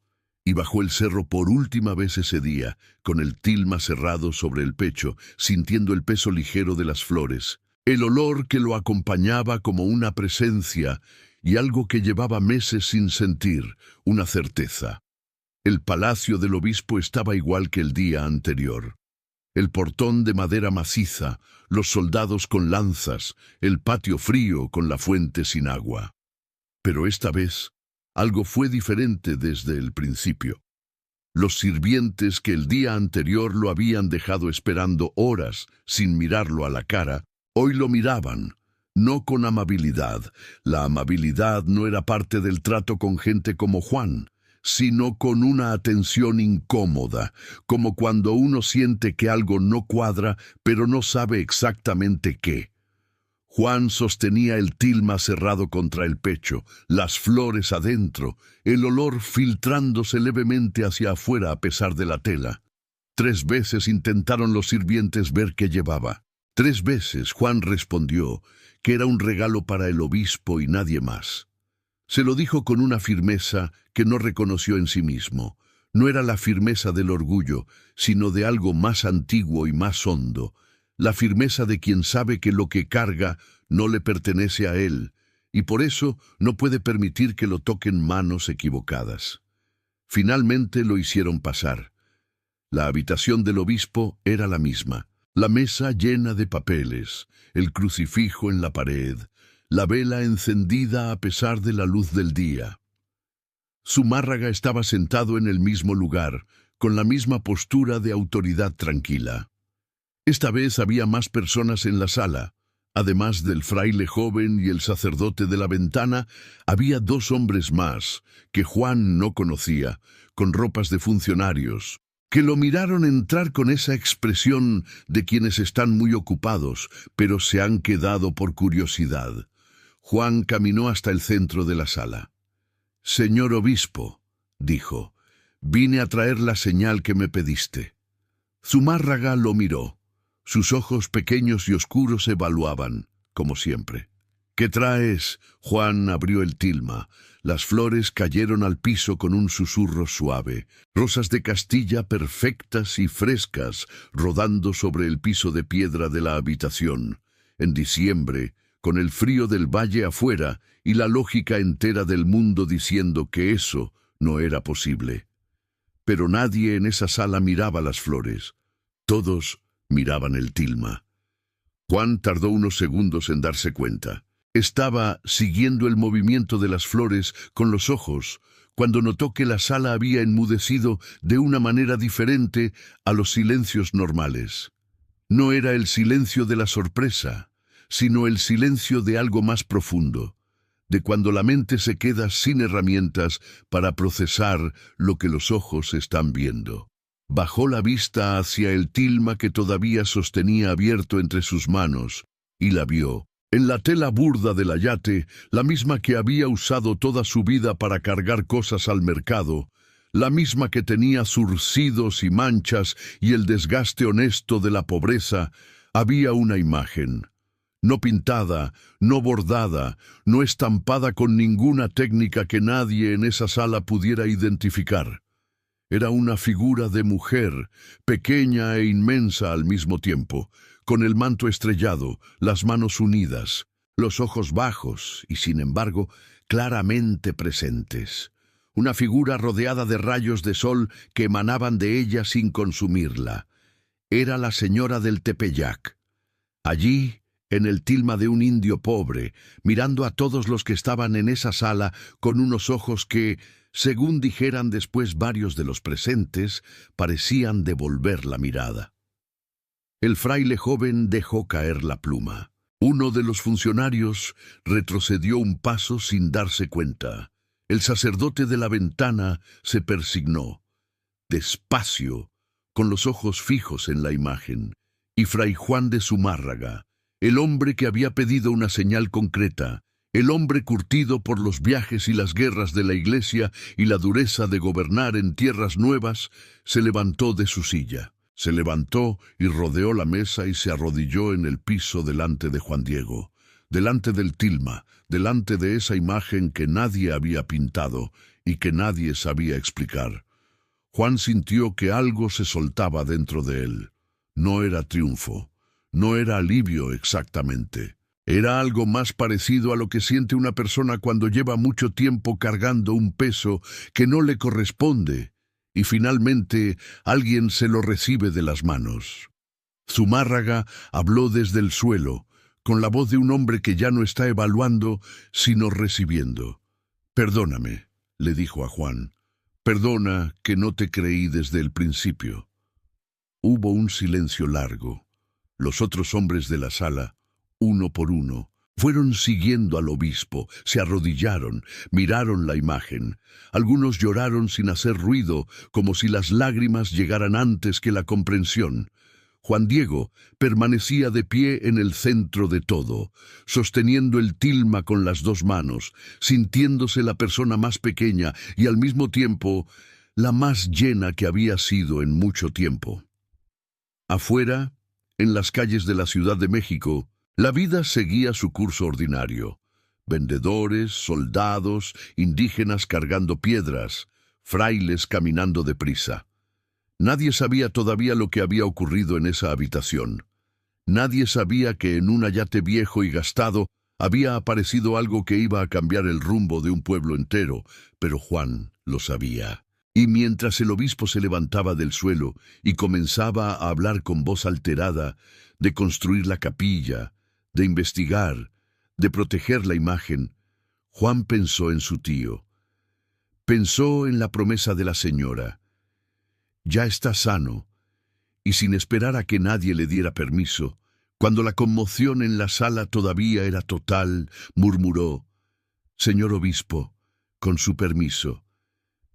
y bajó el cerro por última vez ese día, con el tilma cerrado sobre el pecho, sintiendo el peso ligero de las flores, el olor que lo acompañaba como una presencia, y algo que llevaba meses sin sentir, una certeza. El palacio del obispo estaba igual que el día anterior. El portón de madera maciza, los soldados con lanzas, el patio frío con la fuente sin agua. Pero esta vez, algo fue diferente desde el principio. Los sirvientes que el día anterior lo habían dejado esperando horas sin mirarlo a la cara, hoy lo miraban, no con amabilidad. La amabilidad no era parte del trato con gente como Juan, sino con una atención incómoda, como cuando uno siente que algo no cuadra, pero no sabe exactamente qué. Juan sostenía el tilma cerrado contra el pecho, las flores adentro, el olor filtrándose levemente hacia afuera a pesar de la tela. 3 veces intentaron los sirvientes ver qué llevaba. 3 veces Juan respondió que era un regalo para el obispo y nadie más. Se lo dijo con una firmeza que no reconoció en sí mismo. No era la firmeza del orgullo, sino de algo más antiguo y más hondo, la firmeza de quien sabe que lo que carga no le pertenece a él, y por eso no puede permitir que lo toquen manos equivocadas. Finalmente lo hicieron pasar. La habitación del obispo era la misma, la mesa llena de papeles, el crucifijo en la pared, la vela encendida a pesar de la luz del día. Zumárraga estaba sentado en el mismo lugar, con la misma postura de autoridad tranquila. Esta vez había más personas en la sala. Además del fraile joven y el sacerdote de la ventana, había 2 hombres más, que Juan no conocía, con ropas de funcionarios, que lo miraron entrar con esa expresión de quienes están muy ocupados, pero se han quedado por curiosidad. Juan caminó hasta el centro de la sala. «Señor obispo», dijo, «vine a traer la señal que me pediste». Zumárraga lo miró. Sus ojos pequeños y oscuros evaluaban, como siempre. «¿Qué traes?» Juan abrió el tilma. Las flores cayeron al piso con un susurro suave. Rosas de Castilla perfectas y frescas, rodando sobre el piso de piedra de la habitación. En diciembre, con el frío del valle afuera y la lógica entera del mundo diciendo que eso no era posible. Pero nadie en esa sala miraba las flores. Todos miraban el tilma. Juan tardó unos segundos en darse cuenta. Estaba siguiendo el movimiento de las flores con los ojos, cuando notó que la sala había enmudecido de una manera diferente a los silencios normales. No era el silencio de la sorpresa, sino el silencio de algo más profundo, de cuando la mente se queda sin herramientas para procesar lo que los ojos están viendo. Bajó la vista hacia el tilma que todavía sostenía abierto entre sus manos, y la vio. En la tela burda del ayate, la misma que había usado toda su vida para cargar cosas al mercado, la misma que tenía zurcidos y manchas y el desgaste honesto de la pobreza, había una imagen. No pintada, no bordada, no estampada con ninguna técnica que nadie en esa sala pudiera identificar. Era una figura de mujer, pequeña e inmensa al mismo tiempo, con el manto estrellado, las manos unidas, los ojos bajos y, sin embargo, claramente presentes. Una figura rodeada de rayos de sol que emanaban de ella sin consumirla. Era la señora del Tepeyac. Allí, en el tilma de un indio pobre, mirando a todos los que estaban en esa sala con unos ojos que, según dijeran después varios de los presentes, parecían devolver la mirada. El fraile joven dejó caer la pluma. Uno de los funcionarios retrocedió un paso sin darse cuenta. El sacerdote de la ventana se persignó, despacio, con los ojos fijos en la imagen, y Fray Juan de Zumárraga, el hombre que había pedido una señal concreta, el hombre curtido por los viajes y las guerras de la Iglesia y la dureza de gobernar en tierras nuevas, se levantó de su silla. Se levantó y rodeó la mesa y se arrodilló en el piso delante de Juan Diego, delante del tilma, delante de esa imagen que nadie había pintado y que nadie sabía explicar. Juan sintió que algo se soltaba dentro de él. No era triunfo, no era alivio exactamente. Era algo más parecido a lo que siente una persona cuando lleva mucho tiempo cargando un peso que no le corresponde y finalmente alguien se lo recibe de las manos. Zumárraga habló desde el suelo, con la voz de un hombre que ya no está evaluando, sino recibiendo. «Perdóname», le dijo a Juan. «Perdona que no te creí desde el principio». Hubo un silencio largo. Los otros hombres de la sala, uno por uno, fueron siguiendo al obispo, se arrodillaron, miraron la imagen. Algunos lloraron sin hacer ruido, como si las lágrimas llegaran antes que la comprensión. Juan Diego permanecía de pie en el centro de todo, sosteniendo el tilma con las dos manos, sintiéndose la persona más pequeña y al mismo tiempo la más llena que había sido en mucho tiempo. Afuera, en las calles de la Ciudad de México, la vida seguía su curso ordinario. Vendedores, soldados, indígenas cargando piedras, frailes caminando deprisa. Nadie sabía todavía lo que había ocurrido en esa habitación. Nadie sabía que en un ayate viejo y gastado había aparecido algo que iba a cambiar el rumbo de un pueblo entero, pero Juan lo sabía. Y mientras el obispo se levantaba del suelo y comenzaba a hablar con voz alterada de construir la capilla, de investigar, de proteger la imagen, Juan pensó en su tío. Pensó en la promesa de la señora. Ya está sano, y sin esperar a que nadie le diera permiso, cuando la conmoción en la sala todavía era total, murmuró: «Señor obispo, con su permiso,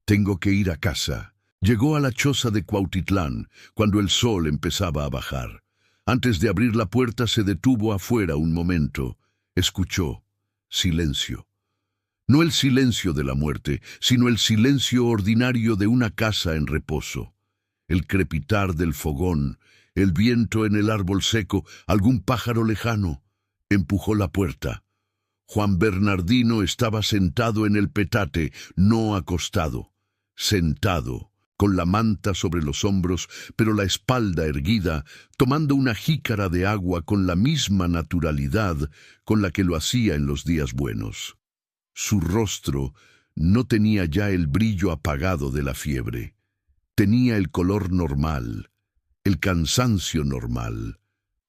tengo que ir a casa». Llegó a la choza de Cuautitlán, cuando el sol empezaba a bajar. Antes de abrir la puerta se detuvo afuera un momento. Escuchó. Silencio. No el silencio de la muerte, sino el silencio ordinario de una casa en reposo. El crepitar del fogón, el viento en el árbol seco, algún pájaro lejano. Empujó la puerta. Juan Bernardino estaba sentado en el petate, no acostado. Sentado, con la manta sobre los hombros, pero la espalda erguida, tomando una jícara de agua con la misma naturalidad con la que lo hacía en los días buenos. Su rostro no tenía ya el brillo apagado de la fiebre. Tenía el color normal, el cansancio normal,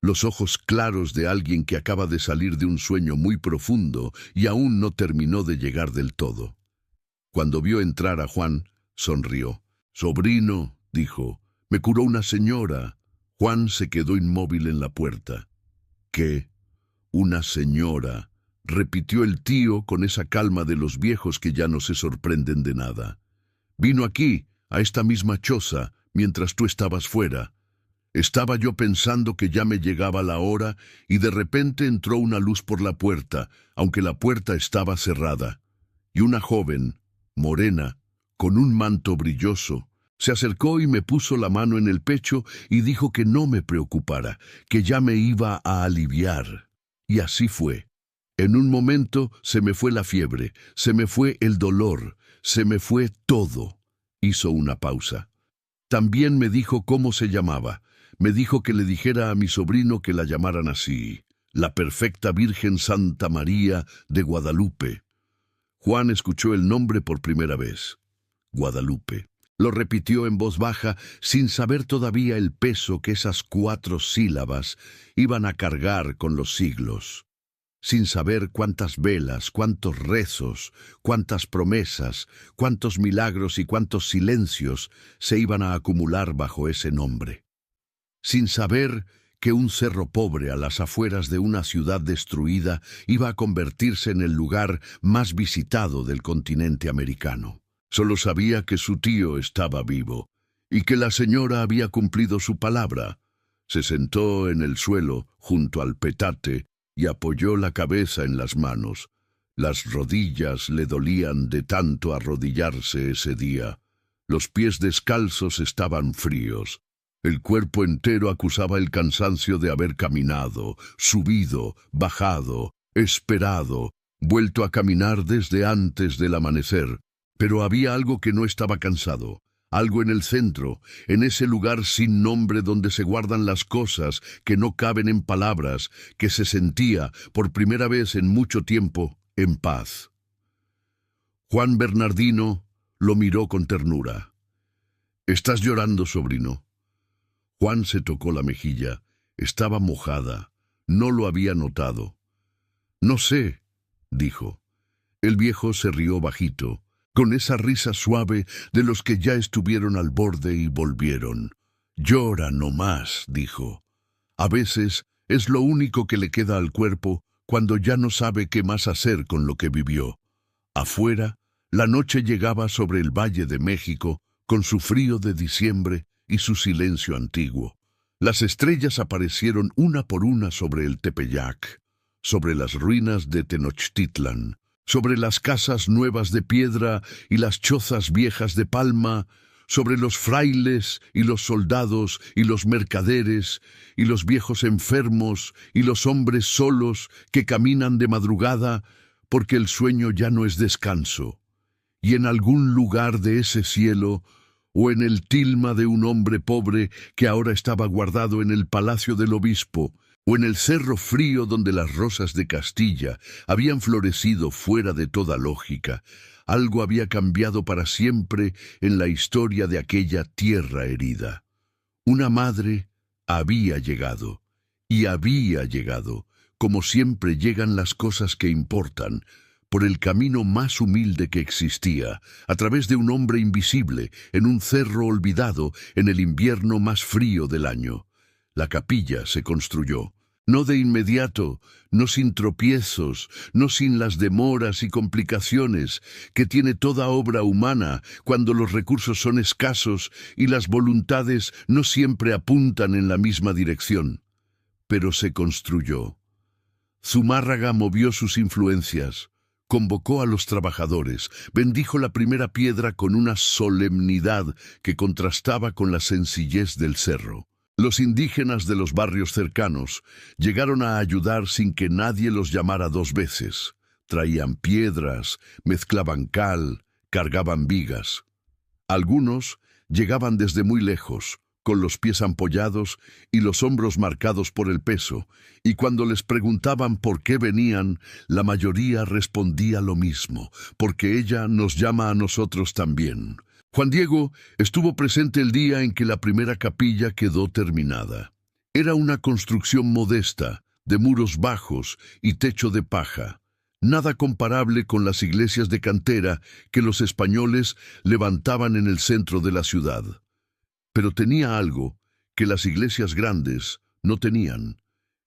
los ojos claros de alguien que acaba de salir de un sueño muy profundo y aún no terminó de llegar del todo. Cuando vio entrar a Juan, sonrió. «Sobrino», dijo, «me curó una señora». Juan se quedó inmóvil en la puerta. «¿Qué? ¿Una señora?», repitió el tío con esa calma de los viejos que ya no se sorprenden de nada. «Vino aquí, a esta misma choza, mientras tú estabas fuera. Estaba yo pensando que ya me llegaba la hora y de repente entró una luz por la puerta, aunque la puerta estaba cerrada. Y una joven, morena, con un manto brilloso, se acercó y me puso la mano en el pecho y dijo que no me preocupara, que ya me iba a aliviar. Y así fue. En un momento se me fue la fiebre, se me fue el dolor, se me fue todo». Hizo una pausa. También me dijo cómo se llamaba. Me dijo que le dijera a mi sobrino que la llamaran así: la perfecta Virgen Santa María de Guadalupe. Juan escuchó el nombre por primera vez. Guadalupe. Lo repitió en voz baja, sin saber todavía el peso que esas 4 sílabas iban a cargar con los siglos. Sin saber cuántas velas, cuántos rezos, cuántas promesas, cuántos milagros y cuántos silencios se iban a acumular bajo ese nombre. Sin saber que un cerro pobre a las afueras de una ciudad destruida iba a convertirse en el lugar más visitado del continente americano. Solo sabía que su tío estaba vivo y que la señora había cumplido su palabra. Se sentó en el suelo junto al petate y apoyó la cabeza en las manos. Las rodillas le dolían de tanto arrodillarse ese día. Los pies descalzos estaban fríos. El cuerpo entero acusaba el cansancio de haber caminado, subido, bajado, esperado, vuelto a caminar desde antes del amanecer. Pero había algo que no estaba cansado. Algo en el centro, en ese lugar sin nombre donde se guardan las cosas que no caben en palabras, que se sentía, por primera vez en mucho tiempo, en paz. Juan Bernardino lo miró con ternura. «¿Estás llorando, sobrino?». Juan se tocó la mejilla. Estaba mojada. No lo había notado. «No sé», dijo. El viejo se rió bajito, con esa risa suave de los que ya estuvieron al borde y volvieron. «Llora no más», dijo. «A veces es lo único que le queda al cuerpo cuando ya no sabe qué más hacer con lo que vivió». Afuera, la noche llegaba sobre el Valle de México con su frío de diciembre y su silencio antiguo. Las estrellas aparecieron una por una sobre el Tepeyac, sobre las ruinas de Tenochtitlan, sobre las casas nuevas de piedra y las chozas viejas de palma, sobre los frailes y los soldados y los mercaderes y los viejos enfermos y los hombres solos que caminan de madrugada, porque el sueño ya no es descanso. Y en algún lugar de ese cielo, o en el tilma de un hombre pobre que ahora estaba guardado en el palacio del obispo, o en el cerro frío donde las rosas de Castilla habían florecido fuera de toda lógica, algo había cambiado para siempre en la historia de aquella tierra herida. Una madre había llegado, y había llegado, como siempre llegan las cosas que importan, por el camino más humilde que existía, a través de un hombre invisible, en un cerro olvidado, en el invierno más frío del año. La capilla se construyó, no de inmediato, no sin tropiezos, no sin las demoras y complicaciones que tiene toda obra humana cuando los recursos son escasos y las voluntades no siempre apuntan en la misma dirección. Pero se construyó. Zumárraga movió sus influencias, convocó a los trabajadores, bendijo la primera piedra con una solemnidad que contrastaba con la sencillez del cerro. Los indígenas de los barrios cercanos llegaron a ayudar sin que nadie los llamara dos veces. Traían piedras, mezclaban cal, cargaban vigas. Algunos llegaban desde muy lejos, con los pies ampollados y los hombros marcados por el peso, y cuando les preguntaban por qué venían, la mayoría respondía lo mismo, porque ella nos llama a nosotros también. Juan Diego estuvo presente el día en que la primera capilla quedó terminada. Era una construcción modesta, de muros bajos y techo de paja, nada comparable con las iglesias de cantera que los españoles levantaban en el centro de la ciudad. Pero tenía algo que las iglesias grandes no tenían: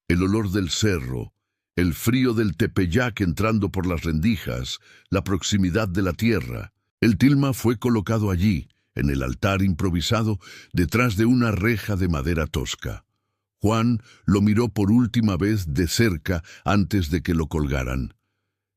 el olor del cerro, el frío del Tepeyac entrando por las rendijas, la proximidad de la tierra. El tilma fue colocado allí, en el altar improvisado, detrás de una reja de madera tosca. Juan lo miró por última vez de cerca antes de que lo colgaran.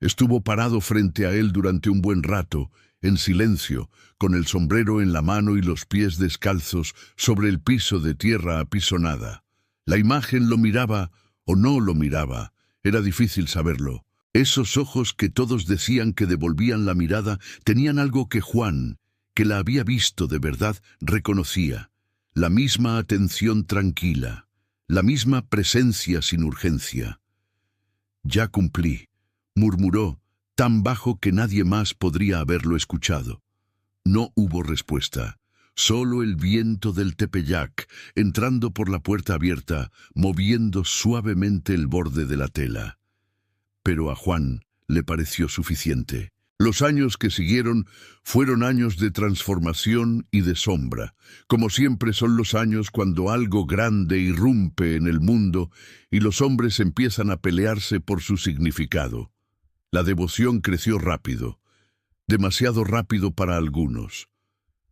Estuvo parado frente a él durante un buen rato, en silencio, con el sombrero en la mano y los pies descalzos sobre el piso de tierra apisonada. La imagen lo miraba o no lo miraba, era difícil saberlo. Esos ojos que todos decían que devolvían la mirada tenían algo que Juan, que la había visto de verdad, reconocía: la misma atención tranquila, la misma presencia sin urgencia. «Ya cumplí», murmuró, tan bajo que nadie más podría haberlo escuchado. No hubo respuesta, solo el viento del Tepeyac, entrando por la puerta abierta, moviendo suavemente el borde de la tela. Pero a Juan le pareció suficiente. Los años que siguieron fueron años de transformación y de sombra, como siempre son los años cuando algo grande irrumpe en el mundo y los hombres empiezan a pelearse por su significado. La devoción creció rápido, demasiado rápido para algunos.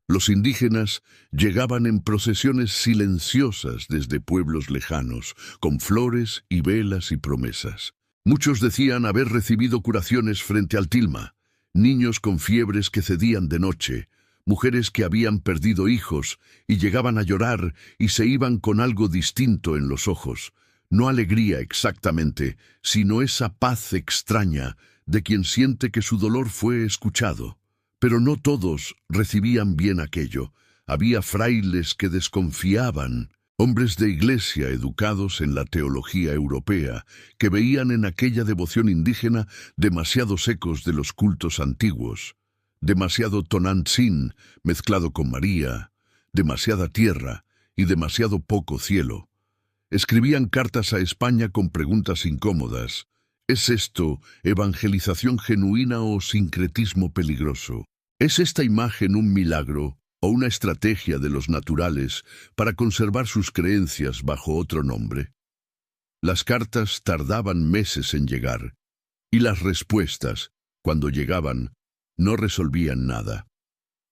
Los indígenas llegaban en procesiones silenciosas desde pueblos lejanos, con flores y velas y promesas. Muchos decían haber recibido curaciones frente al tilma, niños con fiebres que cedían de noche, mujeres que habían perdido hijos y llegaban a llorar y se iban con algo distinto en los ojos, no alegría exactamente, sino esa paz extraña de quien siente que su dolor fue escuchado. Pero no todos recibían bien aquello. Había frailes que desconfiaban, hombres de iglesia educados en la teología europea, que veían en aquella devoción indígena demasiados ecos de los cultos antiguos, demasiado Tonantzin mezclado con María, demasiada tierra y demasiado poco cielo. Escribían cartas a España con preguntas incómodas. ¿Es esto evangelización genuina o sincretismo peligroso? ¿Es esta imagen un milagro o una estrategia de los naturales para conservar sus creencias bajo otro nombre? Las cartas tardaban meses en llegar, y las respuestas, cuando llegaban, no resolvían nada.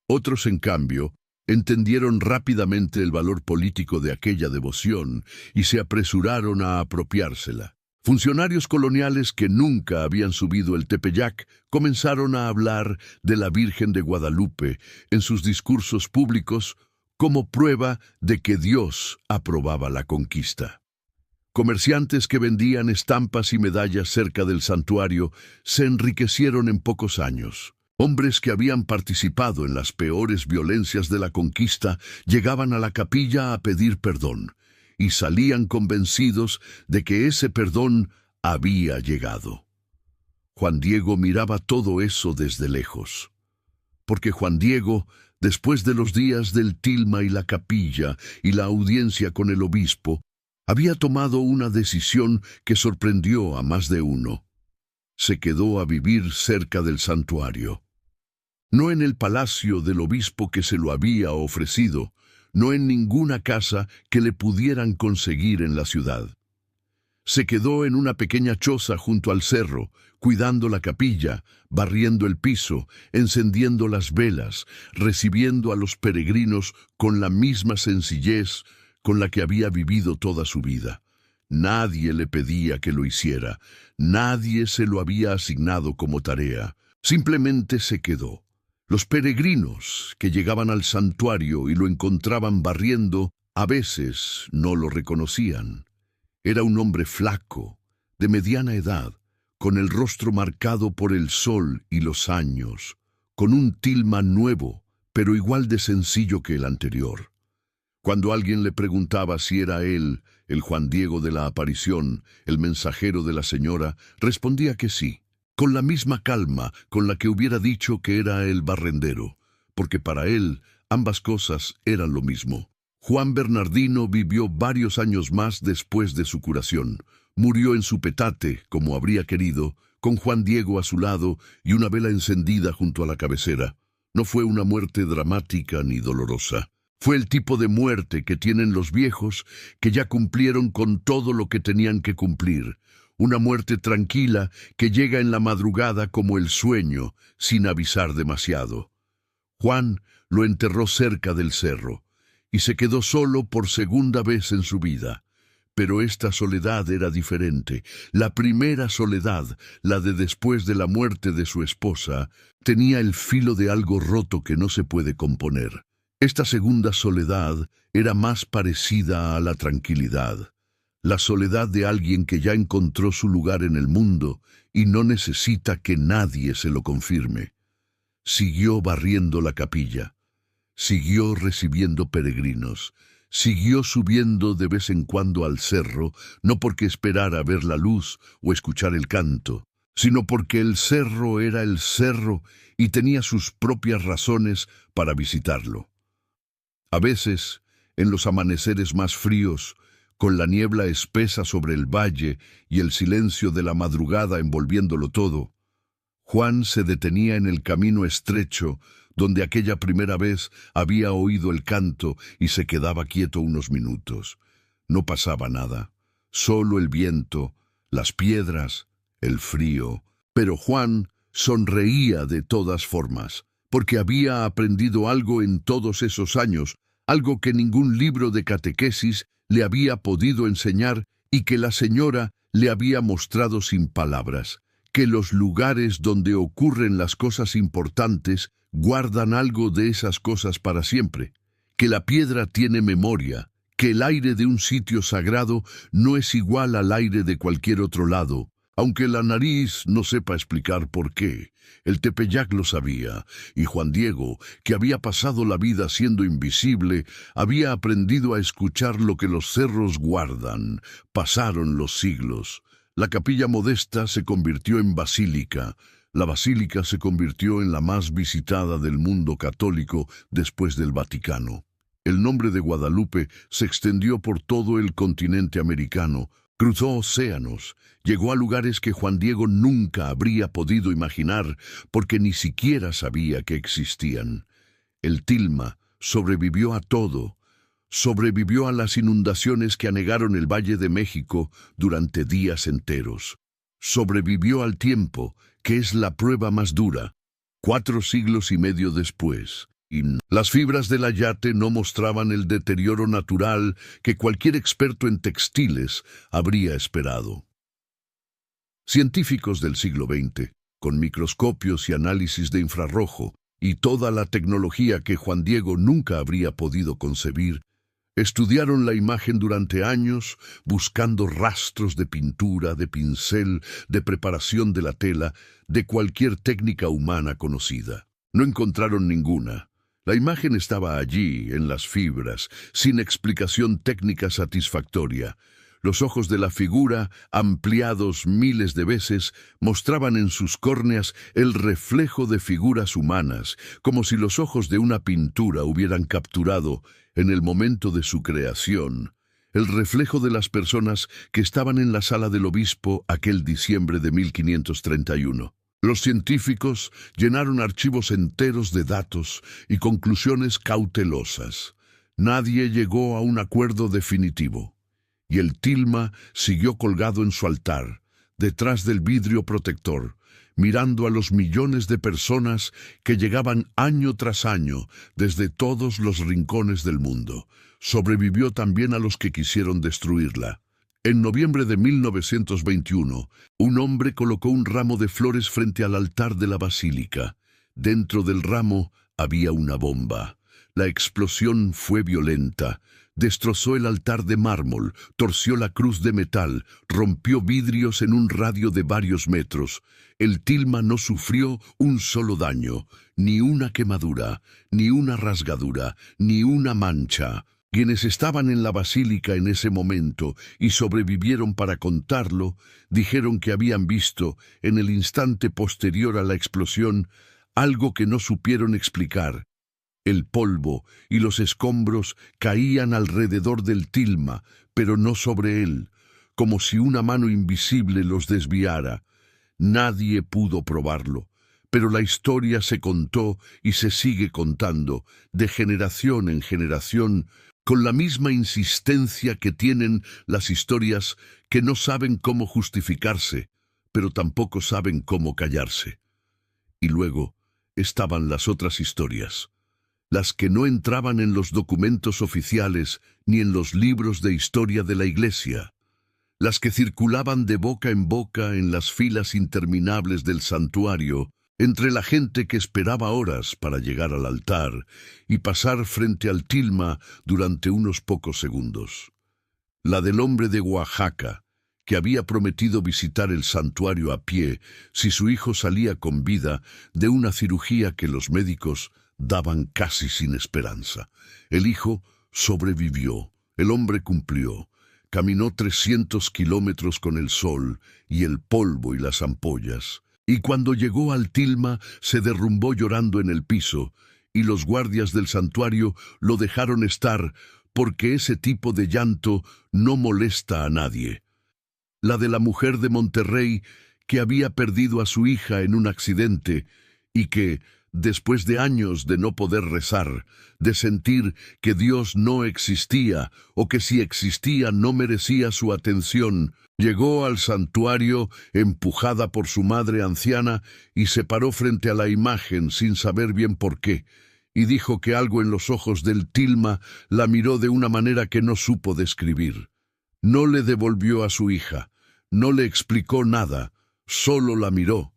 Otros, en cambio, Entendieron rápidamente el valor político de aquella devoción y se apresuraron a apropiársela. Funcionarios coloniales que nunca habían subido el Tepeyac comenzaron a hablar de la Virgen de Guadalupe en sus discursos públicos como prueba de que Dios aprobaba la conquista. Comerciantes que vendían estampas y medallas cerca del santuario se enriquecieron en pocos años. Hombres que habían participado en las peores violencias de la conquista llegaban a la capilla a pedir perdón y salían convencidos de que ese perdón había llegado. Juan Diego miraba todo eso desde lejos, porque Juan Diego, después de los días del tilma y la capilla y la audiencia con el obispo, había tomado una decisión que sorprendió a más de uno. Se quedó a vivir cerca del santuario. No en el palacio del obispo que se lo había ofrecido, no en ninguna casa que le pudieran conseguir en la ciudad. Se quedó en una pequeña choza junto al cerro, cuidando la capilla, barriendo el piso, encendiendo las velas, recibiendo a los peregrinos con la misma sencillez con la que había vivido toda su vida. Nadie le pedía que lo hiciera, nadie se lo había asignado como tarea, simplemente se quedó. Los peregrinos que llegaban al santuario y lo encontraban barriendo, a veces no lo reconocían. Era un hombre flaco, de mediana edad, con el rostro marcado por el sol y los años, con un tilma nuevo, pero igual de sencillo que el anterior. Cuando alguien le preguntaba si era él, el Juan Diego de la aparición, el mensajero de la señora, respondía que sí, con la misma calma con la que hubiera dicho que era el barrendero, porque para él ambas cosas eran lo mismo. Juan Bernardino vivió varios años más después de su curación. Murió en su petate, como habría querido, con Juan Diego a su lado y una vela encendida junto a la cabecera. No fue una muerte dramática ni dolorosa. Fue el tipo de muerte que tienen los viejos que ya cumplieron con todo lo que tenían que cumplir. Una muerte tranquila que llega en la madrugada como el sueño, sin avisar demasiado. Juan lo enterró cerca del cerro y se quedó solo por segunda vez en su vida. Pero esta soledad era diferente. La primera soledad, la de después de la muerte de su esposa, tenía el filo de algo roto que no se puede componer. Esta segunda soledad era más parecida a la tranquilidad, la soledad de alguien que ya encontró su lugar en el mundo y no necesita que nadie se lo confirme. Siguió barriendo la capilla, siguió recibiendo peregrinos, siguió subiendo de vez en cuando al cerro, no porque esperara ver la luz o escuchar el canto, sino porque el cerro era el cerro y tenía sus propias razones para visitarlo. A veces, en los amaneceres más fríos, con la niebla espesa sobre el valle y el silencio de la madrugada envolviéndolo todo, Juan se detenía en el camino estrecho donde aquella primera vez había oído el canto y se quedaba quieto unos minutos. No pasaba nada, solo el viento, las piedras, el frío. Pero Juan sonreía de todas formas, porque había aprendido algo en todos esos años, algo que ningún libro de catequesis le había podido enseñar y que la señora le había mostrado sin palabras, que los lugares donde ocurren las cosas importantes guardan algo de esas cosas para siempre, que la piedra tiene memoria, que el aire de un sitio sagrado no es igual al aire de cualquier otro lado, aunque la nariz no sepa explicar por qué. El Tepeyac lo sabía, y Juan Diego, que había pasado la vida siendo invisible, había aprendido a escuchar lo que los cerros guardan. Pasaron los siglos. La capilla modesta se convirtió en basílica. La basílica se convirtió en la más visitada del mundo católico después del Vaticano. El nombre de Guadalupe se extendió por todo el continente americano, cruzó océanos, llegó a lugares que Juan Diego nunca habría podido imaginar porque ni siquiera sabía que existían. El tilma sobrevivió a todo, sobrevivió a las inundaciones que anegaron el Valle de México durante días enteros. Sobrevivió al tiempo, que es la prueba más dura. 4 siglos y medio después, Las fibras del ayate no mostraban el deterioro natural que cualquier experto en textiles habría esperado. Científicos del siglo XX, con microscopios y análisis de infrarrojo, y toda la tecnología que Juan Diego nunca habría podido concebir, estudiaron la imagen durante años, buscando rastros de pintura, de pincel, de preparación de la tela, de cualquier técnica humana conocida. No encontraron ninguna. La imagen estaba allí, en las fibras, sin explicación técnica satisfactoria. Los ojos de la figura, ampliados miles de veces, mostraban en sus córneas el reflejo de figuras humanas, como si los ojos de una pintura hubieran capturado, en el momento de su creación, el reflejo de las personas que estaban en la sala del obispo aquel diciembre de 1531. Los científicos llenaron archivos enteros de datos y conclusiones cautelosas. Nadie llegó a un acuerdo definitivo. Y el tilma siguió colgado en su altar, detrás del vidrio protector, mirando a los millones de personas que llegaban año tras año desde todos los rincones del mundo. Sobrevivió también a los que quisieron destruirla. En noviembre de 1921, un hombre colocó un ramo de flores frente al altar de la basílica. Dentro del ramo había una bomba. La explosión fue violenta. Destrozó el altar de mármol, torció la cruz de metal, rompió vidrios en un radio de varios metros. El tilma no sufrió un solo daño, ni una quemadura, ni una rasgadura, ni una mancha. Quienes estaban en la basílica en ese momento y sobrevivieron para contarlo, dijeron que habían visto, en el instante posterior a la explosión, algo que no supieron explicar. El polvo y los escombros caían alrededor del tilma, pero no sobre él, como si una mano invisible los desviara. Nadie pudo probarlo, pero la historia se contó y se sigue contando, de generación en generación, con la misma insistencia que tienen las historias que no saben cómo justificarse, pero tampoco saben cómo callarse. Y luego estaban las otras historias, las que no entraban en los documentos oficiales ni en los libros de historia de la Iglesia, las que circulaban de boca en boca en las filas interminables del santuario, entre la gente que esperaba horas para llegar al altar y pasar frente al tilma durante unos pocos segundos. La del hombre de Oaxaca, que había prometido visitar el santuario a pie si su hijo salía con vida de una cirugía que los médicos daban casi sin esperanza. El hijo sobrevivió, el hombre cumplió, caminó 300 kilómetros con el sol y el polvo y las ampollas, y cuando llegó al tilma se derrumbó llorando en el piso, y los guardias del santuario lo dejaron estar porque ese tipo de llanto no molesta a nadie. La de la mujer de Monterrey que había perdido a su hija en un accidente y que, después de años de no poder rezar, de sentir que Dios no existía o que si existía no merecía su atención, llegó al santuario empujada por su madre anciana y se paró frente a la imagen sin saber bien por qué, y dijo que algo en los ojos del tilma la miró de una manera que no supo describir. No le devolvió a su hija, no le explicó nada, solo la miró,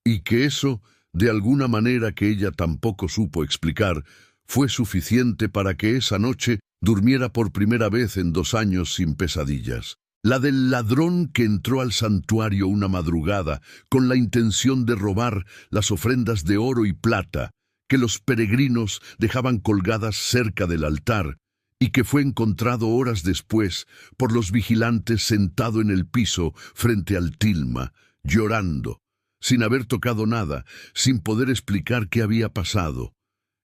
y que eso, de alguna manera que ella tampoco supo explicar, fue suficiente para que esa noche durmiera por primera vez en 2 años sin pesadillas. La del ladrón que entró al santuario una madrugada con la intención de robar las ofrendas de oro y plata que los peregrinos dejaban colgadas cerca del altar y que fue encontrado horas después por los vigilantes sentado en el piso frente al tilma, llorando, sin haber tocado nada, sin poder explicar qué había pasado.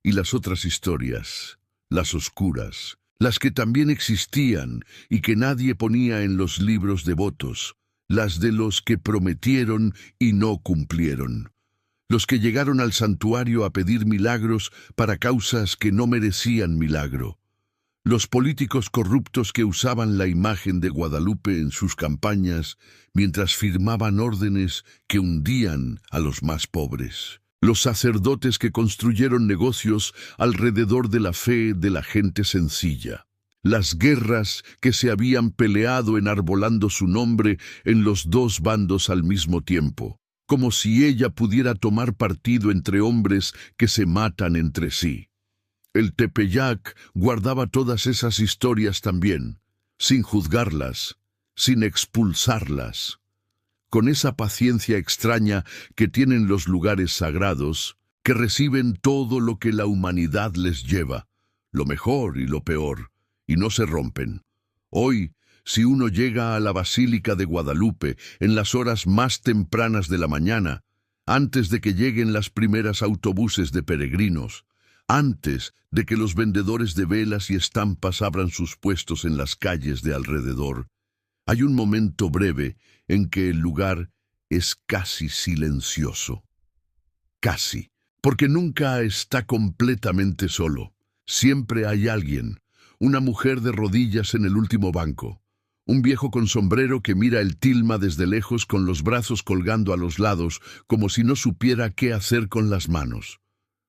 Y las otras historias, las oscuras, las que también existían y que nadie ponía en los libros devotos, las de los que prometieron y no cumplieron, los que llegaron al santuario a pedir milagros para causas que no merecían milagro, los políticos corruptos que usaban la imagen de Guadalupe en sus campañas mientras firmaban órdenes que hundían a los más pobres. los sacerdotes que construyeron negocios alrededor de la fe de la gente sencilla, las guerras que se habían peleado enarbolando su nombre en los dos bandos al mismo tiempo, como si ella pudiera tomar partido entre hombres que se matan entre sí. El Tepeyac guardaba todas esas historias también, sin juzgarlas, sin expulsarlas, con esa paciencia extraña que tienen los lugares sagrados, que reciben todo lo que la humanidad les lleva, lo mejor y lo peor, y no se rompen. Hoy, si uno llega a la Basílica de Guadalupe en las horas más tempranas de la mañana, antes de que lleguen las primeras autobuses de peregrinos, antes de que los vendedores de velas y estampas abran sus puestos en las calles de alrededor, hay un momento breve en que el lugar es casi silencioso. Casi, porque nunca está completamente solo. Siempre hay alguien, una mujer de rodillas en el último banco, un viejo con sombrero que mira el tilma desde lejos con los brazos colgando a los lados como si no supiera qué hacer con las manos.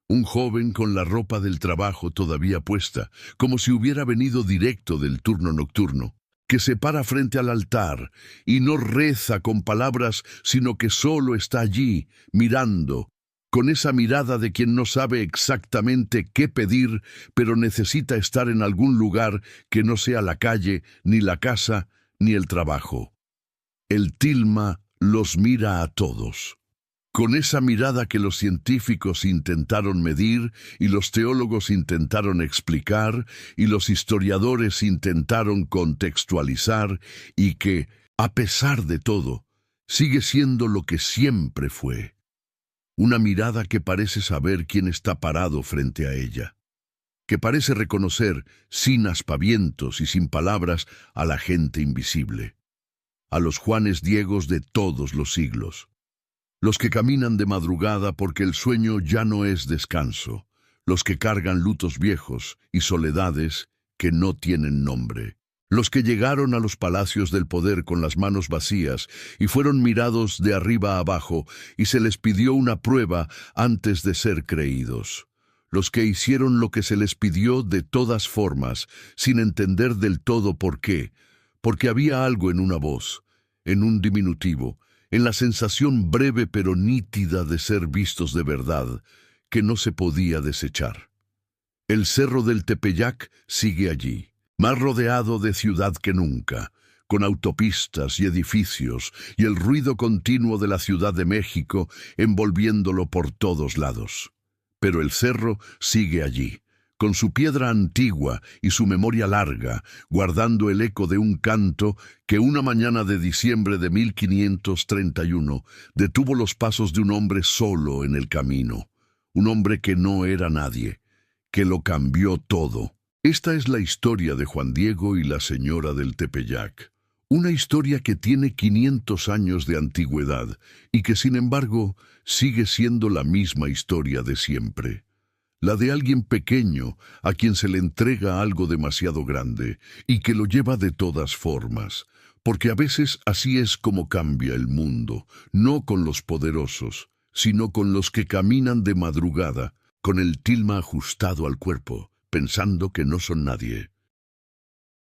Un joven con la ropa del trabajo todavía puesta, como si hubiera venido directo del turno nocturno, que se para frente al altar y no reza con palabras, sino que solo está allí, mirando, con esa mirada de quien no sabe exactamente qué pedir, pero necesita estar en algún lugar que no sea la calle, ni la casa, ni el trabajo. El tilma los mira a todos, con esa mirada que los científicos intentaron medir y los teólogos intentaron explicar y los historiadores intentaron contextualizar y que, a pesar de todo, sigue siendo lo que siempre fue. Una mirada que parece saber quién está parado frente a ella, que parece reconocer, sin aspavientos y sin palabras, a la gente invisible, a los Juanes Diegos de todos los siglos. Los que caminan de madrugada porque el sueño ya no es descanso, los que cargan lutos viejos y soledades que no tienen nombre, los que llegaron a los palacios del poder con las manos vacías y fueron mirados de arriba a abajo y se les pidió una prueba antes de ser creídos, los que hicieron lo que se les pidió de todas formas, sin entender del todo por qué, porque había algo en una voz, en un diminutivo, en la sensación breve pero nítida de ser vistos de verdad, que no se podía desechar. El cerro del Tepeyac sigue allí, más rodeado de ciudad que nunca, con autopistas y edificios y el ruido continuo de la Ciudad de México envolviéndolo por todos lados. Pero el cerro sigue allí, con su piedra antigua y su memoria larga, guardando el eco de un canto que una mañana de diciembre de 1531 detuvo los pasos de un hombre solo en el camino, un hombre que no era nadie, que lo cambió todo. Esta es la historia de Juan Diego y la señora del Tepeyac, una historia que tiene 500 años de antigüedad y que sin embargo sigue siendo la misma historia de siempre. La de alguien pequeño a quien se le entrega algo demasiado grande y que lo lleva de todas formas, porque a veces así es como cambia el mundo, no con los poderosos, sino con los que caminan de madrugada, con el tilma ajustado al cuerpo, pensando que no son nadie.